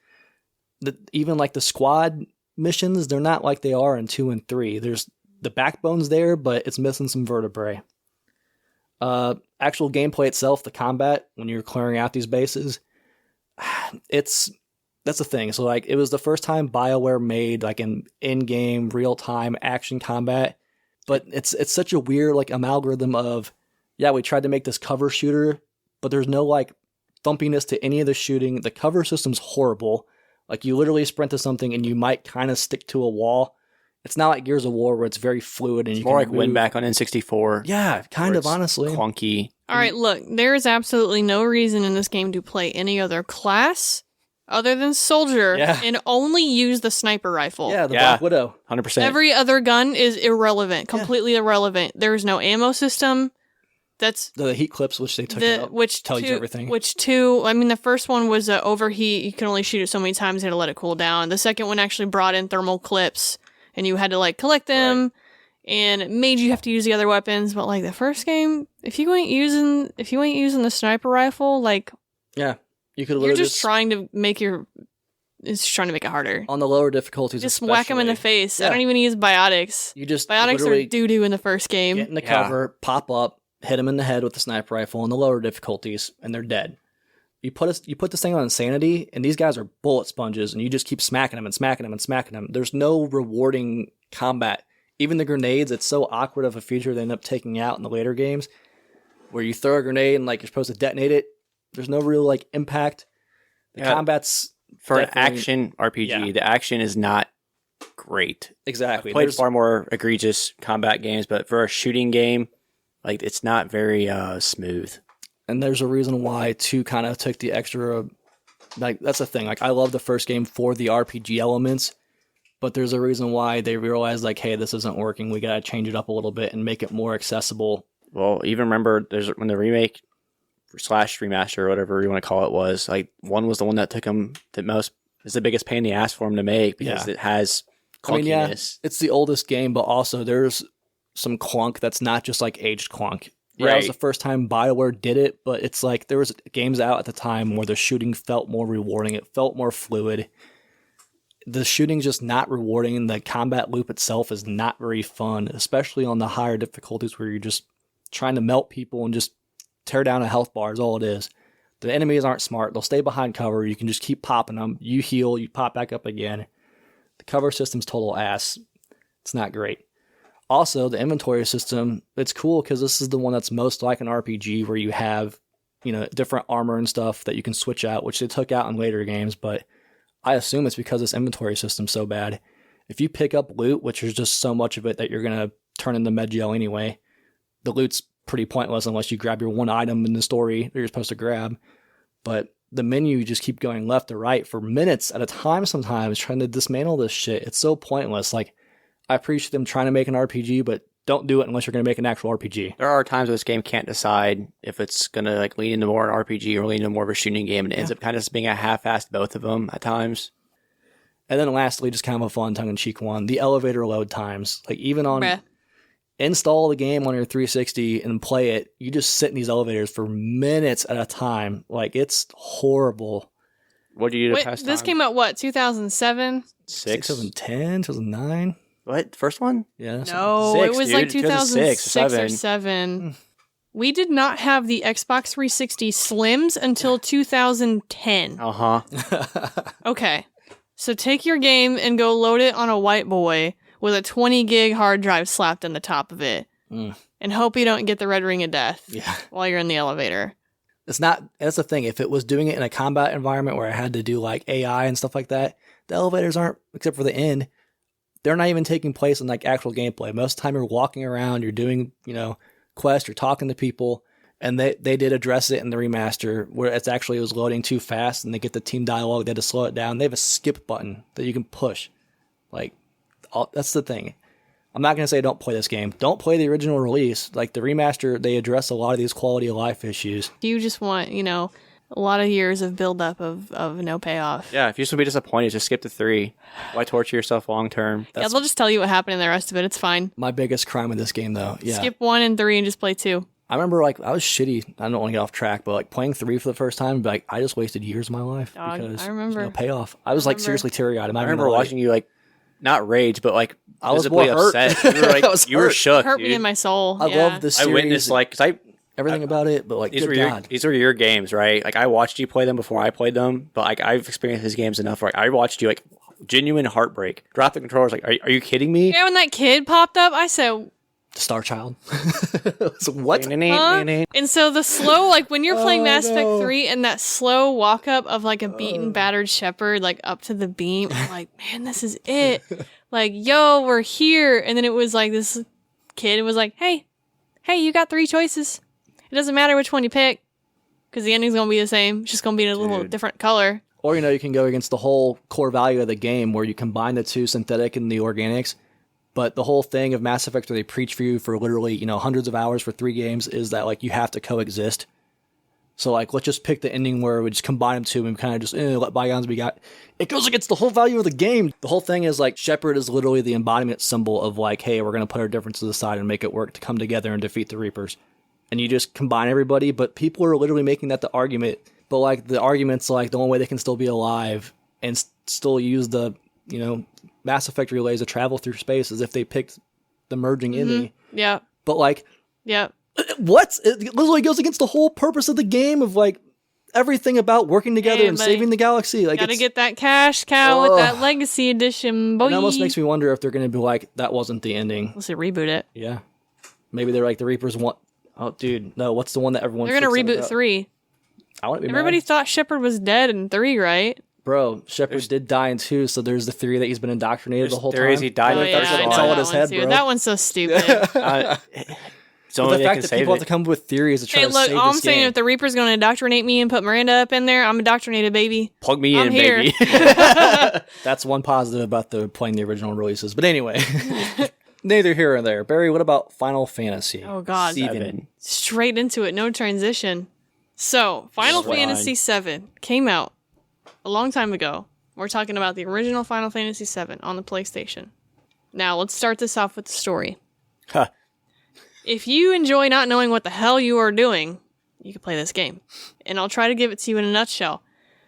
Even like the squad missions, they're not like they are in 2 and 3. the backbone's there, but it's missing some vertebrae. Actual gameplay itself, the combat, when you're clearing out these bases, that's the thing. So like, it was the first time BioWare made like an in-game, real-time action combat, but it's such a weird like amalgam of, yeah, we tried to make this cover shooter, but there's no like thumpiness to any of the shooting. The cover system's horrible. Like, you literally sprint to something and you might kind of stick to a wall. It's not like Gears of War where it's very fluid and you more can like win back on N64. Yeah, kind of, honestly. Clunky. All right, look, there is absolutely no reason in this game to play any other class other than soldier and only use the sniper rifle. Yeah, the Black Widow. 100%. Every other gun is irrelevant, completely irrelevant. There's no ammo system. That's the heat clips, which they took out, which tells you everything. I mean, the first one was overheat. You can only shoot it so many times. You had to let it cool down. The second one actually brought in thermal clips, and you had to like collect them, and it made you have to use the other weapons. But like the first game, if you ain't using the sniper rifle, like you could. You're just trying to make it harder. On the lower difficulties, just whack them in the face. Yeah. I don't even use biotics. Biotics are doo-doo in the first game. Get in the cover, pop up, hit them in the head with the sniper rifle on the lower difficulties, and they're dead. You put this thing on insanity, and these guys are bullet sponges, and you just keep smacking them and smacking them and smacking them. There's no rewarding combat. Even the grenades, it's so awkward of a feature they end up taking out in the later games, where you throw a grenade and like you're supposed to detonate it. There's no real like impact. The combat's for an action RPG. The action is not great. Exactly. I've played far more egregious combat games, but for a shooting game, like, it's not very smooth. And there's a reason why 2 kind of took the extra, like, that's the thing. Like, I love the first game for the RPG elements, but there's a reason why they realized, like, hey, this isn't working. We got to change it up a little bit and make it more accessible. Well, even remember, when the remake / remaster or whatever you want to call it was, like, 1 was the one that took them is the biggest pain in the ass for them to make because it has clunkiness. It's the oldest game, but also there's some clunk that's not just like aged clunk. Yeah, it was the first time BioWare did it, but it's like there was games out at the time where the shooting felt more rewarding. It felt more fluid. The shooting's just not rewarding, and the combat loop itself is not very fun, especially on the higher difficulties where you're just trying to melt people and just tear down a health bar is all it is. The enemies aren't smart. They'll stay behind cover. You can just keep popping them. You heal, you pop back up again. The cover system's total ass. It's not great. Also, the inventory system, it's cool because this is the one that's most like an RPG where you have, different armor and stuff that you can switch out, which they took out in later games, but I assume it's because this inventory system's so bad. If you pick up loot, which is just so much of it that you're going to turn into med gel anyway, the loot's pretty pointless unless you grab your one item in the story that you're supposed to grab. But the menu, you just keep going left to right for minutes at a time sometimes trying to dismantle this shit. It's so pointless. Like, I appreciate them trying to make an RPG, but don't do it unless you're going to make an actual RPG. There are times where this game can't decide if it's going to like lean into more an RPG or lean into more of a shooting game, and it ends up kind of just being a half-assed both of them at times. And then lastly, just kind of a fun tongue-in-cheek one, the elevator load times. Like, even on install the game on your 360 and play it, you just sit in these elevators for minutes at a time. Like, it's horrible. What do you do to pass time? This came out, what, 2007? 2010, 2009? What? First one? Yeah. No, it was like 2006 or 7. We did not have the Xbox 360 Slims until 2010. Uh-huh. Okay. So take your game and go load it on a white boy with a 20 gig hard drive slapped on the top of it. And hope you don't get the red ring of death while you're in the elevator. That's the thing. If it was doing it in a combat environment where I had to do like AI and stuff like that, the elevators aren't, except for the end, they're not even taking place in like actual gameplay. Most of the time you're walking around, you're doing, quests, you're talking to people, and they did address it in the remaster where it was loading too fast and they get the team dialogue, they had to slow it down. They have a skip button that you can push. Like, that's the thing. I'm not going to say don't play this game. Don't play the original release. Like, the remaster, they address a lot of these quality of life issues. You just want, a lot of years of buildup of no payoff. Yeah, if you just want to be disappointed, just skip to 3. Why torture yourself long term? Yeah, they'll just tell you what happened in the rest of it. It's fine. My biggest crime with this game, though. Yeah. Skip 1 and 3 and just play 2. I remember, I was shitty. I don't want to get off track, but, playing 3 for the first time, I just wasted years of my life. Dog, because I remember. there's no payoff. I was, seriously teary-eyed. I remember watching you, not rage, but like I was visibly more hurt. upset. You were like, I was you were hurt. shook, Hurt dude. me in my soul. I yeah. love the I series. witnessed like, 'cause everything about it, but like, these good God. these were your games, right? Like I watched you play them before I played them, but like I've experienced these games enough. Where I watched you like genuine heartbreak. Drop the controllers. Like, are you kidding me? Yeah, when that kid popped up, I said, Star Child. So what? huh? And so the slow, like when you're playing Oh, Mass Effect no. 3 and that slow walk up of like a beaten, battered shepherd, like up to the beam, I'm like, man, this is it. Like, yo, we're here. And then it was like this kid was like, hey, you got 3 choices. It doesn't matter which one you pick because the ending's going to be the same. It's just going to be in a little different color. Or, you can go against the whole core value of the game where you combine the two, synthetic and the organics. But the whole thing of Mass Effect where they preach for you for literally, hundreds of hours for 3 games is that, like, you have to coexist. So, like, let's just pick the ending where we just combine them two and kind of just let bygones be got. It goes against the whole value of the game. The whole thing is, like, Shepard is literally the embodiment symbol of, like, hey, we're going to put our differences aside and make it work to come together and defeat the Reapers. And you just combine everybody, but people are literally making that the argument. But, like, the argument's, like, the only way they can still be alive and still use the, Mass Effect relays to travel through space as if they picked the merging ending. Yeah. But, like... Yeah. What? It literally goes against the whole purpose of the game of, like, everything about working together and buddy. saving the galaxy. Like, Gotta get that cash cow with that Legacy Edition, boy. It almost makes me wonder if they're going to be like, that wasn't the ending. Let's see, reboot it. Yeah. Maybe they're like, the Reapers want... Oh, dude, no, what's the one that everyone... They're gonna reboot 3. I want to be Everybody mad. thought Shepard was dead in 3, right? Bro, Shepard did die in 2, so there's the theory that he's been indoctrinated the whole time. Theories he died Oh, in yeah, the I first know It's all in that his one head, too. bro. That one's so stupid. It's But only the they fact can that save people have it. to come up with theories to try Hey, to look, save all I'm this saying, game. if the Reaper's gonna indoctrinate me and put Miranda up in there, I'm indoctrinated, baby. Plug me I'm in, here. baby. That's one positive about playing the original releases. But anyway, neither here nor there. Barry, what about Final Fantasy? Oh, God. 7. Straight into it, no transition. So, Final Right. Fantasy VII came out a long time ago. We're talking about the original Final Fantasy VII on the PlayStation. Now, let's start this off with the story. Huh. If you enjoy not knowing what the hell you are doing, you can play this game. And I'll try to give it to you in a nutshell.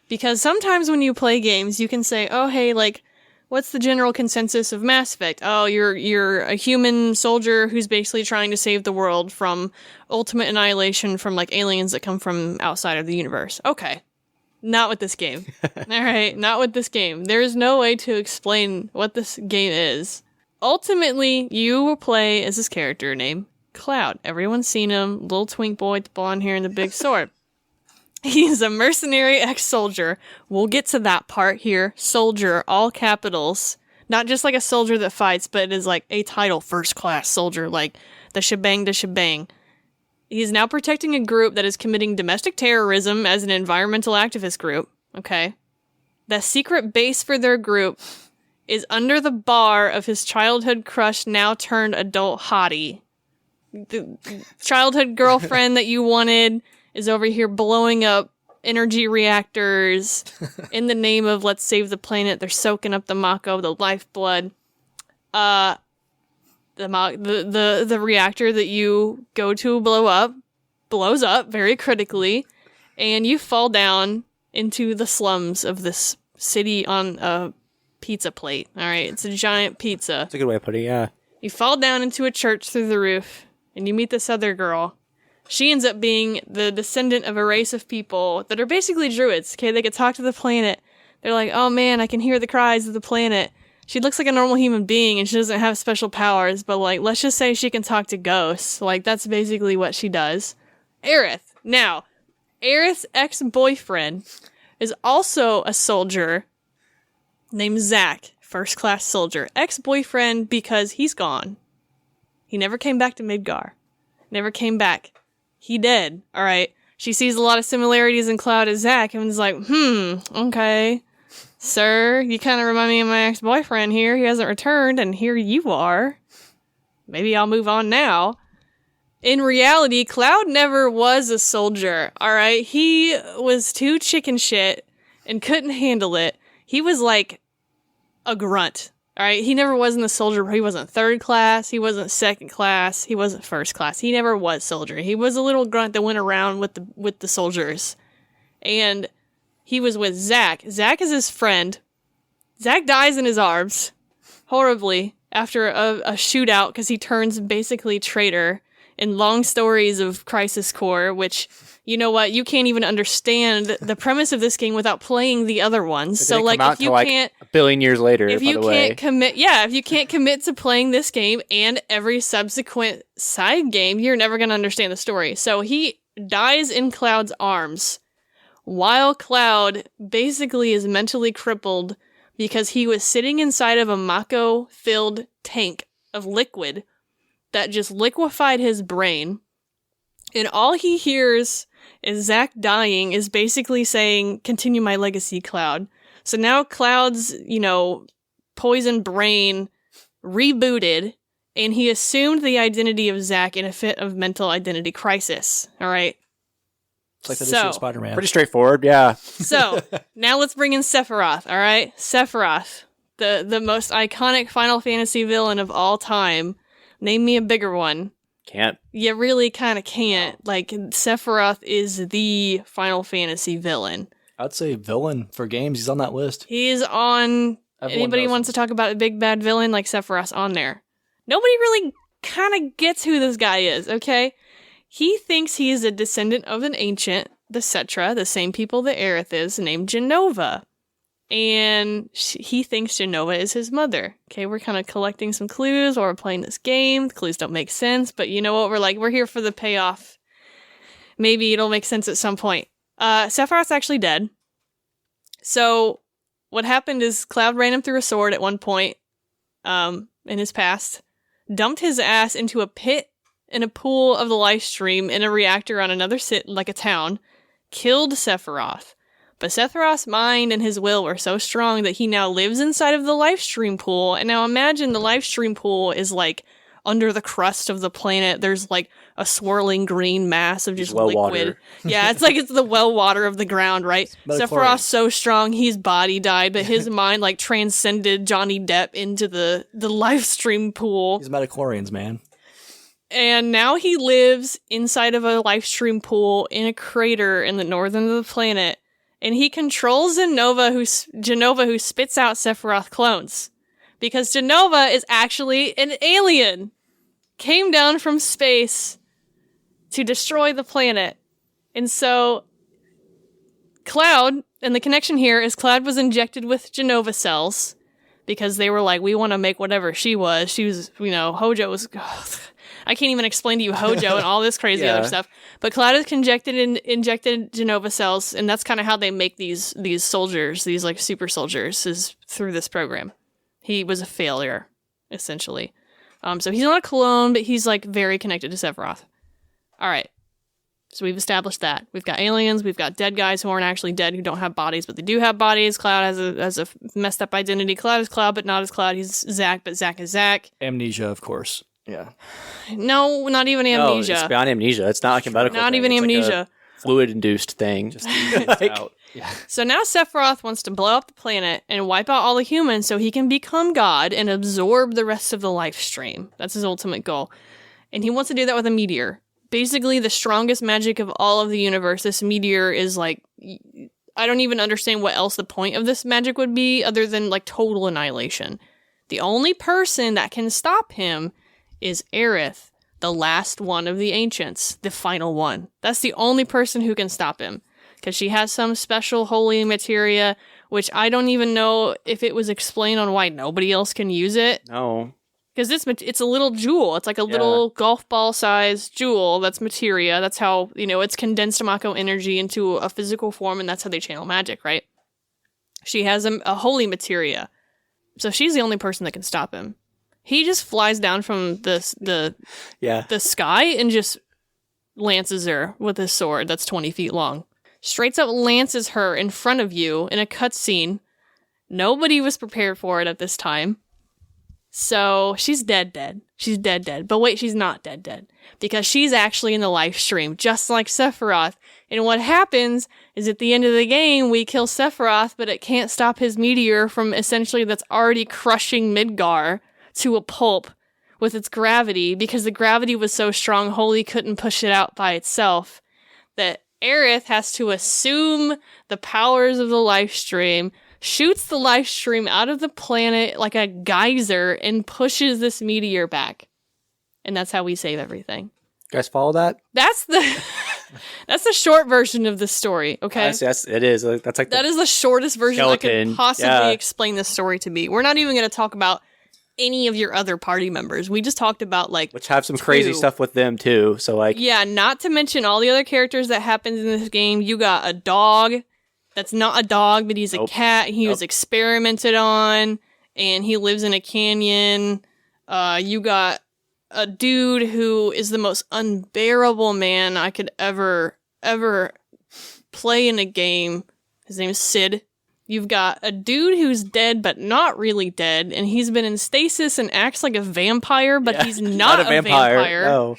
Because sometimes when you play games, you can say, oh, hey, like, what's the general consensus of Mass Effect? Oh, you're a human soldier who's basically trying to save the world from ultimate annihilation from, like, aliens that come from outside of the universe. Okay. Not with this game. All right, not with this game. There is no way to explain what this game is. Ultimately, you will play as this character named Cloud. Everyone's seen him. Little twink boy with the blonde hair and the big sword. He's a mercenary ex-soldier. We'll get to that part here. Soldier, all capitals. Not just like a soldier that fights, but it is like a title, first-class soldier, like the shebang. He's now protecting a group that is committing domestic terrorism as an environmental activist group. Okay. The secret base for their group is under the bar of his childhood crush, now turned adult hottie. The childhood girlfriend that you wanted is over here blowing up energy reactors in the name of let's save the planet. They're soaking up the Mako, the lifeblood. The reactor that you go to blows up very critically, and you fall down into the slums of this city on a pizza plate. All right, it's a giant pizza. That's a good way of putting it, yeah. You fall down into a church through the roof, and you meet this other girl. She ends up being the descendant of a race of people that are basically druids. Okay, they could talk to the planet. They're like, oh man, I can hear the cries of the planet. She looks like a normal human being, and she doesn't have special powers, but, like, let's just say she can talk to ghosts. Like, that's basically what she does. Aerith. Now, Aerith's ex-boyfriend is also a soldier named Zack. First-class soldier. Ex-boyfriend because he's gone. He never came back to Midgar. Never came back. He dead. Alright. She sees a lot of similarities in Cloud as Zack, and is like, okay. Sir, you kind of remind me of my ex-boyfriend here. He hasn't returned, and here you are. Maybe I'll move on now. In reality, Cloud never was a soldier, alright? He was too chicken shit and couldn't handle it. He was like a grunt, alright? He never was in the soldier. He wasn't third class. He wasn't second class. He wasn't first class. He never was soldier. He was a little grunt that went around with the soldiers. And he was with Zack. Zack is his friend. Zack dies in his arms. horribly after a shootout because he turns basically traitor in long stories of Crisis Core, which, you know what, you can't even understand the premise of this game without playing the other ones. So, like, if you can't... a billion years later, if you can't commit... Yeah, if you can't commit to playing this game and every subsequent side game, you're never going to understand the story. So he dies in Cloud's arms, while Cloud basically is mentally crippled because he was sitting inside of a Mako-filled tank of liquid that just liquefied his brain. And all he hears is Zack dying is basically saying, continue my legacy, Cloud. So now Cloud's, poison brain rebooted, and he assumed the identity of Zack in a fit of mental identity crisis. All right. It's like the issue of Spider-Man. Pretty straightforward, yeah. So, now let's bring in Sephiroth, all right? Sephiroth, the most iconic Final Fantasy villain of all time. Name me a bigger one. Can't. You really kind of can't. Like, Sephiroth is the Final Fantasy villain. I'd say villain for games. He's on that list. He's on... Anybody wants to talk about a big bad villain, like Sephiroth's on there. Nobody really kind of gets who this guy is, okay? He thinks he is a descendant of an ancient, the Cetra, the same people that Aerith is, named Jenova. And he thinks Jenova is his mother. Okay, we're kind of collecting some clues while we're playing this game. The clues don't make sense, but you know what? We're here for the payoff. Maybe it'll make sense at some point. Sephiroth's actually dead. So what happened is Cloud ran him through a sword at one point in his past, dumped his ass into a pit in a pool of the life stream in a reactor on another like a town, killed Sephiroth. But Sephiroth's mind and his will were so strong that he now lives inside of the life stream pool. And now imagine the life stream pool is like under the crust of the planet. There's like a swirling green mass of just liquid. Water. Yeah, it's the well water of the ground, right? Sephiroth's so strong, his body died, but his mind like transcended Johnny Depp into the life stream pool. He's metachlorians, man. And now he lives inside of a life stream pool in a crater in the northern of the planet. And he controls Jenova, who spits out Sephiroth clones. Because Jenova is actually an alien. Came down from space to destroy the planet. And so, Cloud, and the connection here is Cloud was injected with Jenova cells. Because they were like, we want to make whatever she was. She was, Hojo was... I can't even explain to you Hojo and all this crazy other stuff. But Cloud has injected Jenova cells, and that's kind of how they make these soldiers, these like super soldiers, is through this program. He was a failure, essentially. So he's not a clone, but he's like very connected to Sephiroth. All right. So we've established that. We've got aliens, we've got dead guys who aren't actually dead, who don't have bodies, but they do have bodies. Cloud has a messed up identity. Cloud is Cloud, but not as Cloud. He's Zack, but Zack is Zack. Amnesia, of course. Yeah. No, not even amnesia. No, it's beyond amnesia. It's not like a medical Not thing. even It's amnesia. like a fluid-induced thing. Just out. Yeah. So now Sephiroth wants to blow up the planet and wipe out all the humans so he can become God and absorb the rest of the life stream. That's his ultimate goal. And he wants to do that with a meteor. Basically, the strongest magic of all of the universe. This meteor is like... I don't even understand what else the point of this magic would be other than like total annihilation. The only person that can stop him is Aerith, the last one of the ancients, the final one. That's the only person who can stop him, because she has some special holy materia, which I don't even know if it was explained on why nobody else can use it. No. Because it's a little jewel. It's like a little golf ball sized jewel that's materia. That's how, it's condensed Mako energy into a physical form, and that's how they channel magic, right? She has a holy materia. So she's the only person that can stop him. He just flies down from the sky and just lances her with his sword that's 20 feet long. Straight up lances her in front of you in a cutscene. Nobody was prepared for it at this time. So she's dead. She's dead. But wait, she's not dead. Because she's actually in the life stream, just like Sephiroth. And what happens is at the end of the game, we kill Sephiroth, but it can't stop his meteor from essentially that's already crushing Midgar to a pulp with its gravity, because the gravity was so strong, Holy couldn't push it out by itself, that Aerith has to assume the powers of the life stream, shoots the life stream out of the planet like a geyser and pushes this meteor back. And that's how we save everything. You guys follow that? That's the short version of the story, okay? Yes, it is. That's like that is the shortest version I skeleton. could possibly explain this story to be. We're not even going to talk about any of your other party members. We just talked about which have some crazy stuff with them too. So yeah, not to mention all the other characters that happens in this game. You got a dog that's not a dog, but he's a cat. He was experimented on, and he lives in a canyon. You got a dude who is the most unbearable man I could ever play in a game. His name is Sid. You've got a dude who's dead but not really dead, and he's been in stasis and acts like a vampire, but he's not a vampire. No.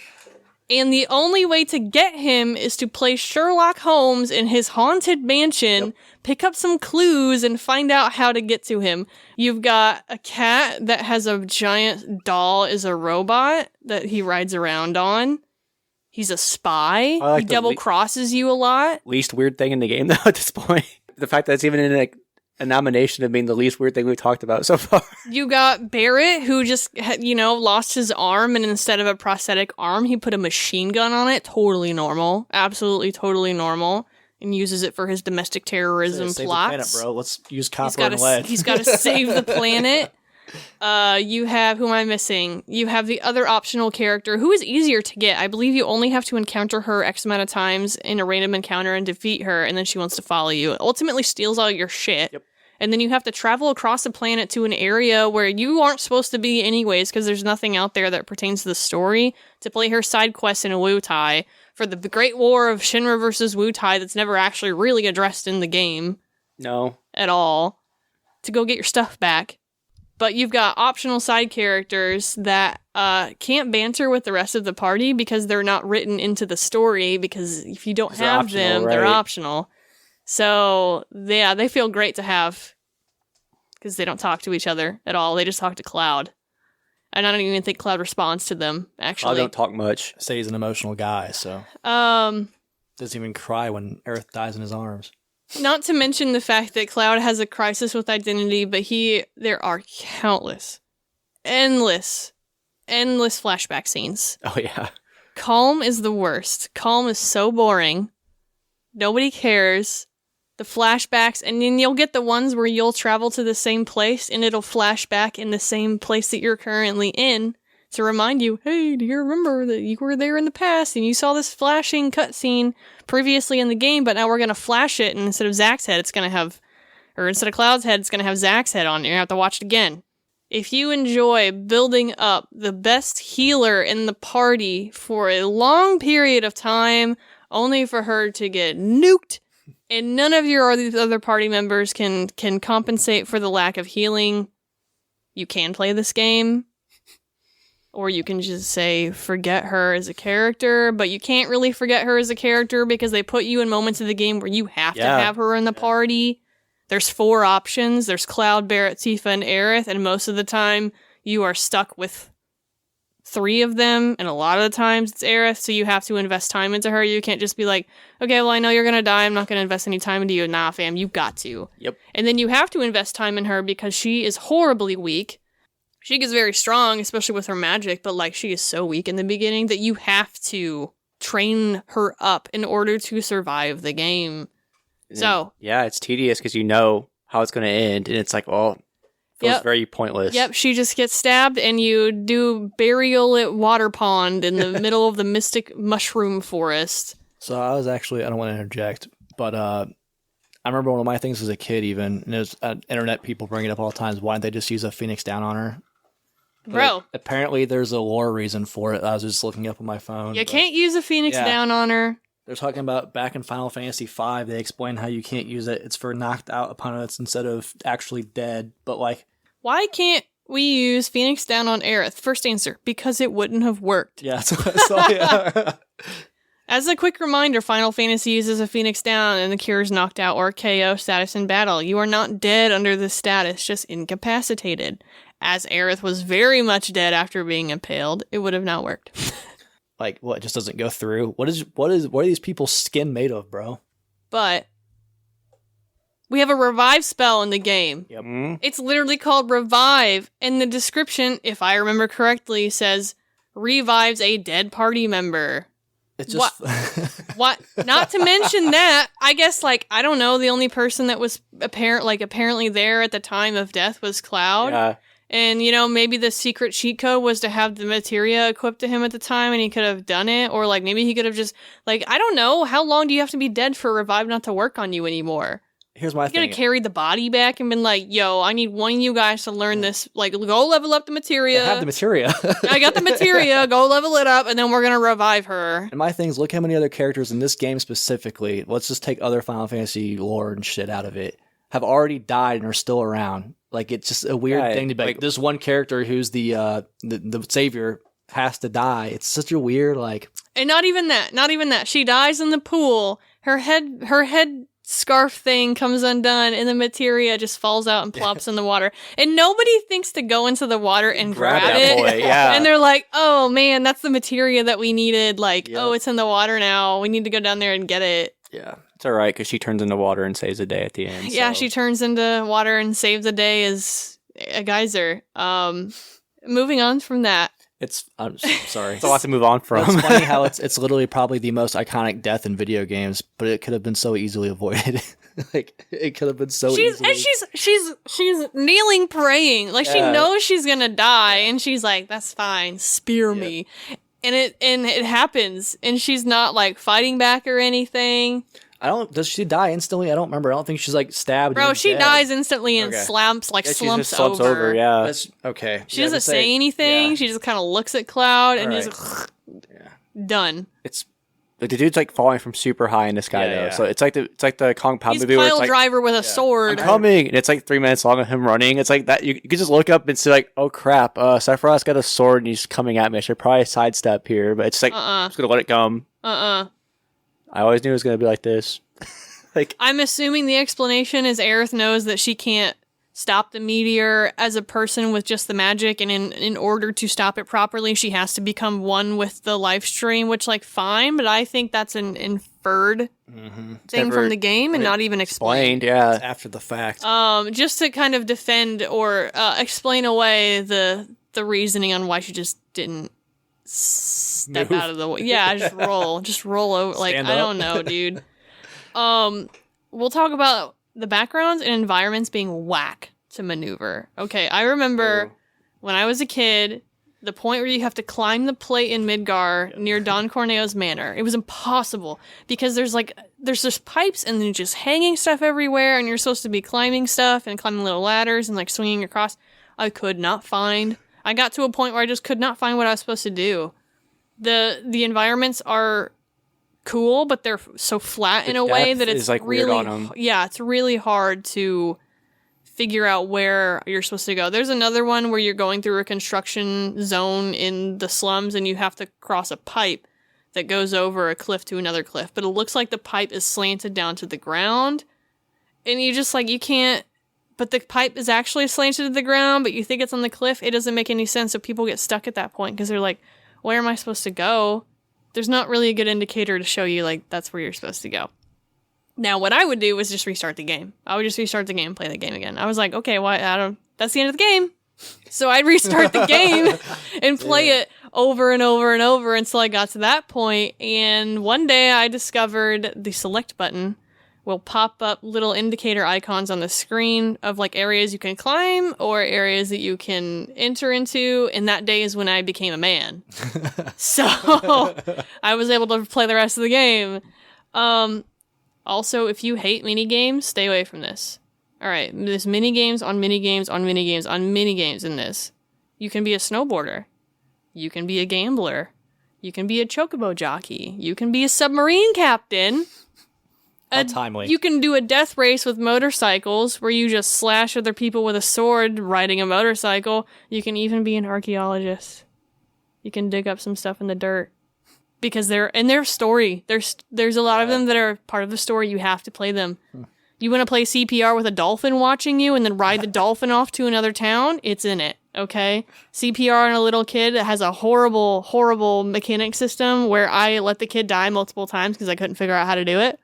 And the only way to get him is to play Sherlock Holmes in his haunted mansion, pick up some clues, and find out how to get to him. You've got a cat that has a giant doll as a robot that he rides around on. He's a spy. He double crosses you a lot. Least weird thing in the game, though, at this point. The fact that it's even in a nomination of being the least weird thing we've talked about so far. You got Barrett, who just, lost his arm, and instead of a prosthetic arm, he put a machine gun on it. Totally normal. Absolutely, totally normal. And uses it for his domestic terrorism plots. Save the planet, bro. Let's use copper and lead. He's got to save the planet. You have, who am I missing? You have the other optional character who is easier to get. I believe you only have to encounter her X amount of times in a random encounter and defeat her, and then she wants to follow you. It ultimately steals all your shit. Yep. And then you have to travel across the planet to an area where you aren't supposed to be anyways, because there's nothing out there that pertains to the story, to play her side quest in a Wutai for the Great War of Shinra versus Wutai that's never actually really addressed in the game. No. At all. To go get your stuff back. But you've got optional side characters that can't banter with the rest of the party because they're not written into the story, because if you don't have them, they're optional. So, yeah, they feel great to have because they don't talk to each other at all. They just talk to Cloud. And I don't even think Cloud responds to them, actually. I don't talk much. Say he's an emotional guy, so. Doesn't even cry when Aerith dies in his arms. Not to mention the fact that Cloud has a crisis with identity, but there are countless, endless flashback scenes. Oh, yeah. Calm is the worst. Calm is so boring. Nobody cares. The flashbacks, and then you'll get the ones where you'll travel to the same place, and it'll flash back in the same place that you're currently in to remind you, hey, do you remember that you were there in the past, and you saw this flashing cutscene previously in the game, but now we're going to flash it, and instead of Zack's head, it's going to have, or instead of Cloud's head, it's going to have Zack's head on it. You're going to have to watch it again. If you enjoy building up the best healer in the party for a long period of time, only for her to get nuked, and none of your other party members can compensate for the lack of healing, you can play this game. Or you can just say, forget her as a character, but you can't really forget her as a character because they put you in moments of the game where you have to have her in the party. There's 4 options. There's Cloud, Barrett, Tifa, and Aerith, and most of the time you are stuck with 3 of them, and a lot of the times it's Aerith, so you have to invest time into her. You can't just be like, okay, well, I know you're gonna die, I'm not gonna invest any time into you. Nah, fam, you've got to. Yep. And then you have to invest time in her because she is horribly weak. She gets very strong, especially with her magic, but she is so weak in the beginning that you have to train her up in order to survive the game. So yeah, it's tedious because you know how it's going to end, and it's like, oh, feels very pointless. Yep, she just gets stabbed, and you do burial at water pond in the middle of the mystic mushroom forest. So I was actually, I don't want to interject, but I remember one of my things as a kid even, and there's internet people bring it up all the times, why didn't they just use a Phoenix Down on her? Bro. Apparently there's a lore reason for it. I was just looking up on my phone. You can't use a Phoenix Down on her. They're talking about back in Final Fantasy V, they explain how you can't use it. It's for knocked out opponents instead of actually dead. But why can't we use Phoenix Down on Aerith? First answer, because it wouldn't have worked. Yeah, that's what I saw, yeah. As a quick reminder, Final Fantasy uses a Phoenix Down and the Cure's knocked out or KO status in battle. You are not dead under this status, just incapacitated. As Aerith was very much dead after being impaled, it would have not worked. What, just doesn't go through? What are these people's skin made of, bro? But We have a revive spell in the game. Yep. It's literally called Revive, and the description, if I remember correctly, says revives a dead party member. It's just What? Not to mention that, I guess, like, I don't know, the only person that was apparently there at the time of death was Cloud. Yeah. And, you know, maybe the secret cheat code was to have the materia equipped to him at the time and he could have done it. Or, like, maybe he could have just, like, I don't know. How long do you have to be dead for Revive not to work on you anymore? here's my You could thing. have carried the body back and been like, yo, I need one of you guys to learn this. Like, go level up the materia. I have the materia. I got the materia. Go level it up and then we're going to revive her. And my thing is, look how many other characters in this game specifically, let's just take other Final Fantasy lore and shit out of it, have already died and are still around. Like, it's just a weird Right. thing to be like, Like- this one character who's the savior has to die. It's such a weird, like... And not even that. She dies in the pool. Her head scarf thing comes undone and the materia just falls out and plops in the water. And nobody thinks to go into the water and grab that it. boy, yeah. And they're like, oh man, that's the materia that we needed. Like, Yep. oh, it's in the water now. We need to go down there and get it. Yeah. It's all right because she turns into water and saves the day at the end. Yeah, so. she turns into water and saves the day as a geyser. Moving on from that. I'm sorry. It's a lot to move on from. It's funny how it's literally probably the most iconic death in video games, but it could have been so easily avoided. Like, it could have been so easily. She's kneeling praying. Like, she Yeah. knows she's gonna die and she's like, that's fine, spear me. And it happens and she's not like fighting back or anything. Does she die instantly? I don't remember. I don't think she's like stabbed. Bro, and she dead. dies instantly and Okay. slumps Yeah, she slumps just slumps over. Yeah. That's okay. She Yeah, doesn't to say anything. yeah. She just kind of looks at Cloud and Alright. just done. It's the dude's like falling from super high in the sky Yeah, though. yeah. So it's like the Kong Pound He's movie where it's pile like driver with a sword. I'm coming, and it's like 3 minutes long of him running. It's like that. You could just look up and see like, oh crap, Sephiroth's got a sword and he's coming at me. I should probably sidestep here, but it's like I'm just gonna let it come. I always knew it was gonna be like this. Like, I'm assuming the explanation is Aerith knows that she can't stop the meteor as a person with just the magic, and in order to stop it properly, she has to become one with the life stream, which, like, fine, but I think that's an inferred thing never from the game and not even explained. yeah. after the fact. Just to kind of defend or explain away the reasoning on why she just didn't step Move. out of the way. Yeah, just roll over. Like, Stand I up. don't know, dude. We'll talk about the backgrounds and environments being whack to maneuver. Okay, I remember when I was a kid, the point where you have to climb the plate in Midgar near Don Corneo's manor. It was impossible because there's just pipes and then just hanging stuff everywhere, and you're supposed to be climbing stuff and climbing little ladders and like swinging across. I got to a point where I just could not find what I was supposed to do. The environments are cool, but they're so flat in a way depth that it's is, like, weird really on 'em. yeah, it's really hard to figure out where you're supposed to go. There's another one where you're going through a construction zone in the slums and you have to cross a pipe that goes over a cliff to another cliff, but it looks like the pipe is slanted down to the ground, and you just like, you can't, but the pipe is actually slanted to the ground, but you think it's on the cliff. It doesn't make any sense, so people get stuck at that point because they're like, where am I supposed to go? There's not really a good indicator to show you, like, that's where you're supposed to go. Now, what I would do was just restart the game. I would just restart the game and play the game again. I was like, okay, that's the end of the game. So I'd restart the game and play it over and over and over until I got to that point. And one day I discovered the select button will pop up little indicator icons on the screen of like areas you can climb or areas that you can enter into. And that day is when I became a man. So I was able to play the rest of the game. Also, if you hate minigames, stay away from this. Alright, there's minigames on minigames on minigames on minigames in this. You can be a snowboarder. You can be a gambler. You can be a chocobo jockey. You can be a submarine captain. How timely. You can do a death race with motorcycles where you just slash other people with a sword riding a motorcycle. You can even be an archaeologist. You can dig up some stuff in the dirt. Because they're in their story. There's a lot of them that are part of the story. You have to play them. You want to play CPR with a dolphin watching you and then ride the dolphin off to another town? It's in it, okay? CPR on a little kid has a horrible, horrible mechanic system where I let the kid die multiple times because I couldn't figure out how to do it.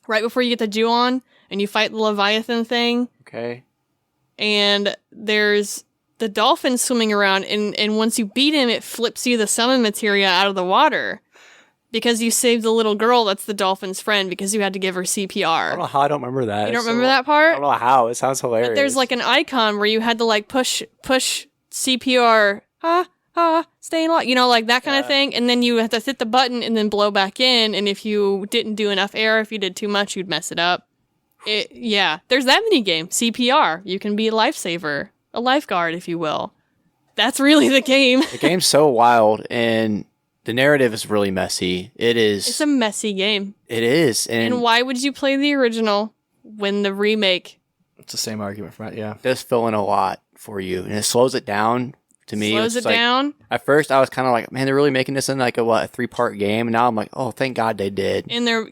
right before you get the dew on, and you fight the Leviathan thing. Okay. And there's the dolphin swimming around, and once you beat him, it flips you the summon materia out of the water. Because you saved the little girl that's the dolphin's friend because you had to give her CPR. I don't know how I don't remember that. You don't remember that part? I don't know how. It sounds hilarious. But there's like an icon where you had to like push CPR, staying alive, like that kind of thing. And then you have to hit the button and then blow back in. And if you didn't do enough air, if you did too much, you'd mess it up. There's that mini game, CPR. You can be a lifesaver, a lifeguard, if you will. That's really the game. The game's so wild, and the narrative is really messy. It's a messy game. It is. And why would you play the original when the remake? It's the same argument from that, yeah. Does fill in a lot for you, and it slows it down to me. Slows it down? At first, I was kind of like, man, they're really making this in like a 3-part game, and now I'm like, oh, thank God they did. And they're,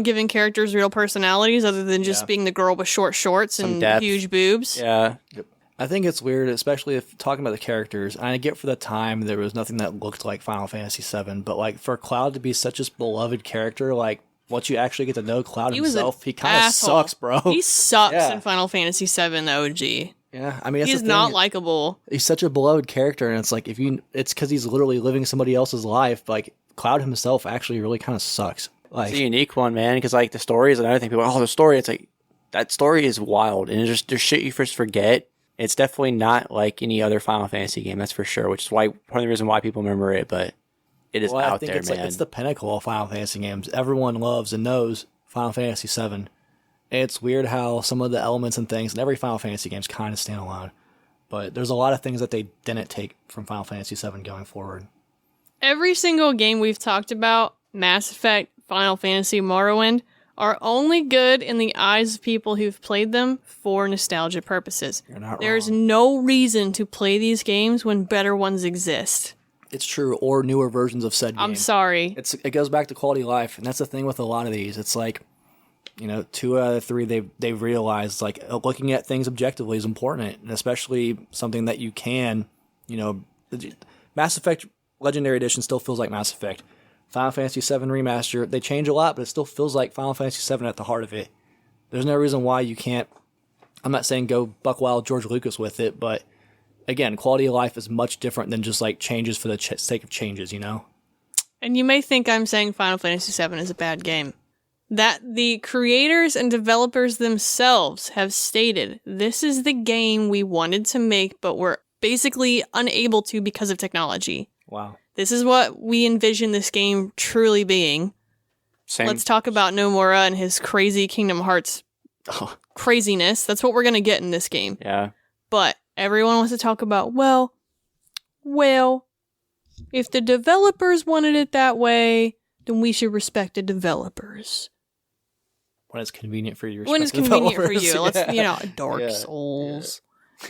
giving characters real personalities other than just being the girl with short shorts and huge boobs. Yeah. I think it's weird, especially if talking about the characters. I get for the time there was nothing that looked like Final Fantasy VII, but like for Cloud to be such a beloved character, like once you actually get to know Cloud himself, he kind of sucks, bro. He sucks in Final Fantasy VII, the OG. Yeah, I mean, he's not likable. He's such a beloved character, and it's like it's because he's literally living somebody else's life. Like Cloud himself actually really kind of sucks. Like, it's a unique one, man, because like the story is another thing. People are like, oh, the story. It's like that story is wild, and there's shit you first forget. It's definitely not like any other Final Fantasy game, that's for sure, which is why part of the reason why people remember it, but it is out there, it's man. Like, it's the pinnacle of Final Fantasy games. Everyone loves and knows Final Fantasy VII. And it's weird how some of the elements and things in every Final Fantasy game kind of stand alone. But there's a lot of things that they didn't take from Final Fantasy VII going forward. Every single game we've talked about, Mass Effect, Final Fantasy, Morrowind, are only good in the eyes of people who've played them for nostalgia purposes. You're not There's wrong. no reason to play these games when better ones exist. It's true, or newer versions of said game. I'm sorry. It goes back to quality of life, and that's the thing with a lot of these. It's like, 2 out of 3 they've realized like looking at things objectively is important, and especially something that you can, Mass Effect Legendary Edition still feels like Mass Effect. Final Fantasy VII Remaster, they change a lot, but it still feels like Final Fantasy VII at the heart of it. There's no reason why you can't, I'm not saying go buck wild George Lucas with it, but again, quality of life is much different than just like changes for the sake of changes, And you may think I'm saying Final Fantasy VII is a bad game. That the creators and developers themselves have stated, this is the game we wanted to make, but we're basically unable to because of technology. Wow. This is what we envision this game truly being. Same. Let's talk about Nomura and his crazy Kingdom Hearts craziness. That's what we're going to get in this game. Yeah. But everyone wants to talk about, well, if the developers wanted it that way, then we should respect the developers. When it's convenient for you. When it's convenient for you. Let's, Dark Yeah. Souls.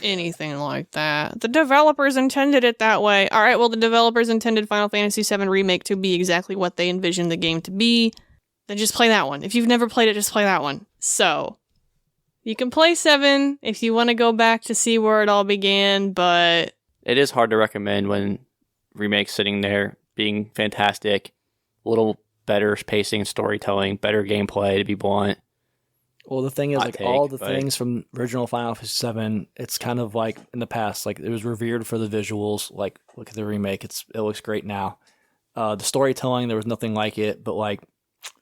Anything like that. The developers intended it that way. All right, well, the developers intended Final Fantasy VII Remake to be exactly what they envisioned the game to be. Then just play that one. If you've never played it, just play that one. So, you can play 7 if you want to go back to see where it all began, but It is hard to recommend when Remake's sitting there being fantastic, a little better pacing, storytelling, better gameplay, to be blunt. Well, the thing is, Hot like, take, all the but- things from original Final Fantasy VII, it's kind of like in the past, like, it was revered for the visuals. Like, look at the remake. It looks great now. The storytelling, there was nothing like it, but, like,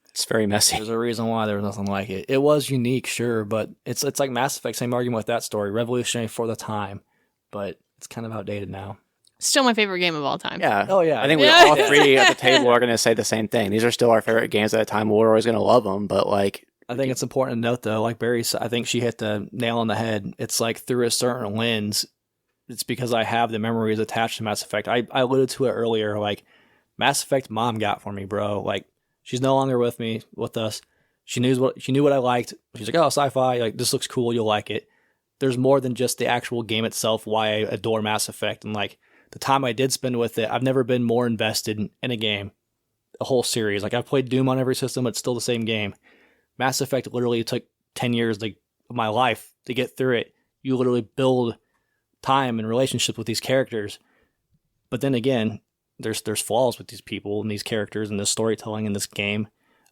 It's very messy. there's a reason why there was nothing like it. It was unique, sure, but it's like Mass Effect, same argument with that story. Revolutionary for the time, but it's kind of outdated now. still my favorite game of all time. Yeah. Oh, yeah. I think we Yeah. all three at the table are going to say the same thing. These are still our favorite games at a time. We're always going to love them, but like, I think it's important to note, though, like Barry said, I think she hit the nail on the head. It's like through a certain lens, it's because I have the memories attached to Mass Effect. I alluded to it earlier, like, Mass Effect mom got for me, bro. Like, she's no longer with us. She knew what I liked. She's like, oh, sci-fi, like, this looks cool, you'll like it. There's more than just the actual game itself, why I adore Mass Effect. And like, the time I did spend with it, I've never been more invested in a game, a whole series. Like, I've played Doom on every system, but it's still the same game. Mass Effect literally took 10 years of my life to get through it. You literally build time and relationships with these characters. But then again, there's flaws with these people and these characters and this storytelling in this game.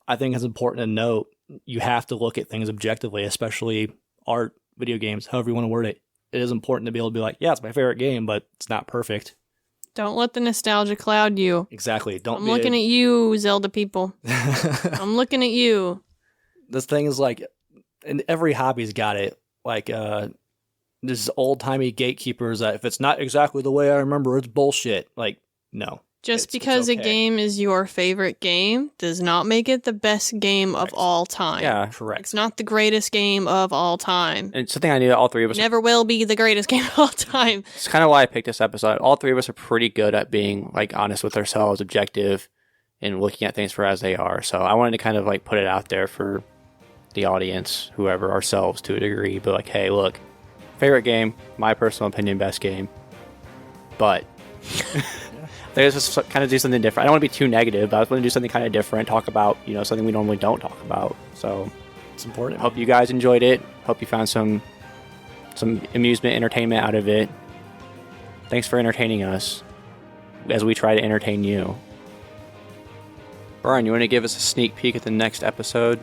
I think it's important to note you have to look at things objectively, especially art, video games, however you want to word it. It is important to be able to be like, yeah, it's my favorite game, but it's not perfect. Don't let the nostalgia cloud you. Exactly. I'm looking at you, Zelda people. I'm looking at you. This thing is like, and every hobby's got it. Like, this old-timey gatekeepers that if it's not exactly the way I remember, it's bullshit. Like, no. Just because a game is your favorite game does not make it the best game of all time. Yeah. Correct. It's not the greatest game of all time. And something I knew that all three of us Never will be the greatest game of all time. It's kind of why I picked this episode. All three of us are pretty good at being like honest with ourselves, objective, and looking at things for as they are. So I wanted to kind of like put it out there for the audience, whoever, ourselves to a degree, but like, hey, look, favorite game, my personal opinion, best game, but there's just kind of do something different. I don't want to be too negative, but I just want to do something kind of different, talk about, something we normally don't talk about. So It's important. hope you guys enjoyed it. Hope you found some amusement, entertainment out of it. Thanks for entertaining us as we try to entertain you. Brian, you want to give us a sneak peek at the next episode?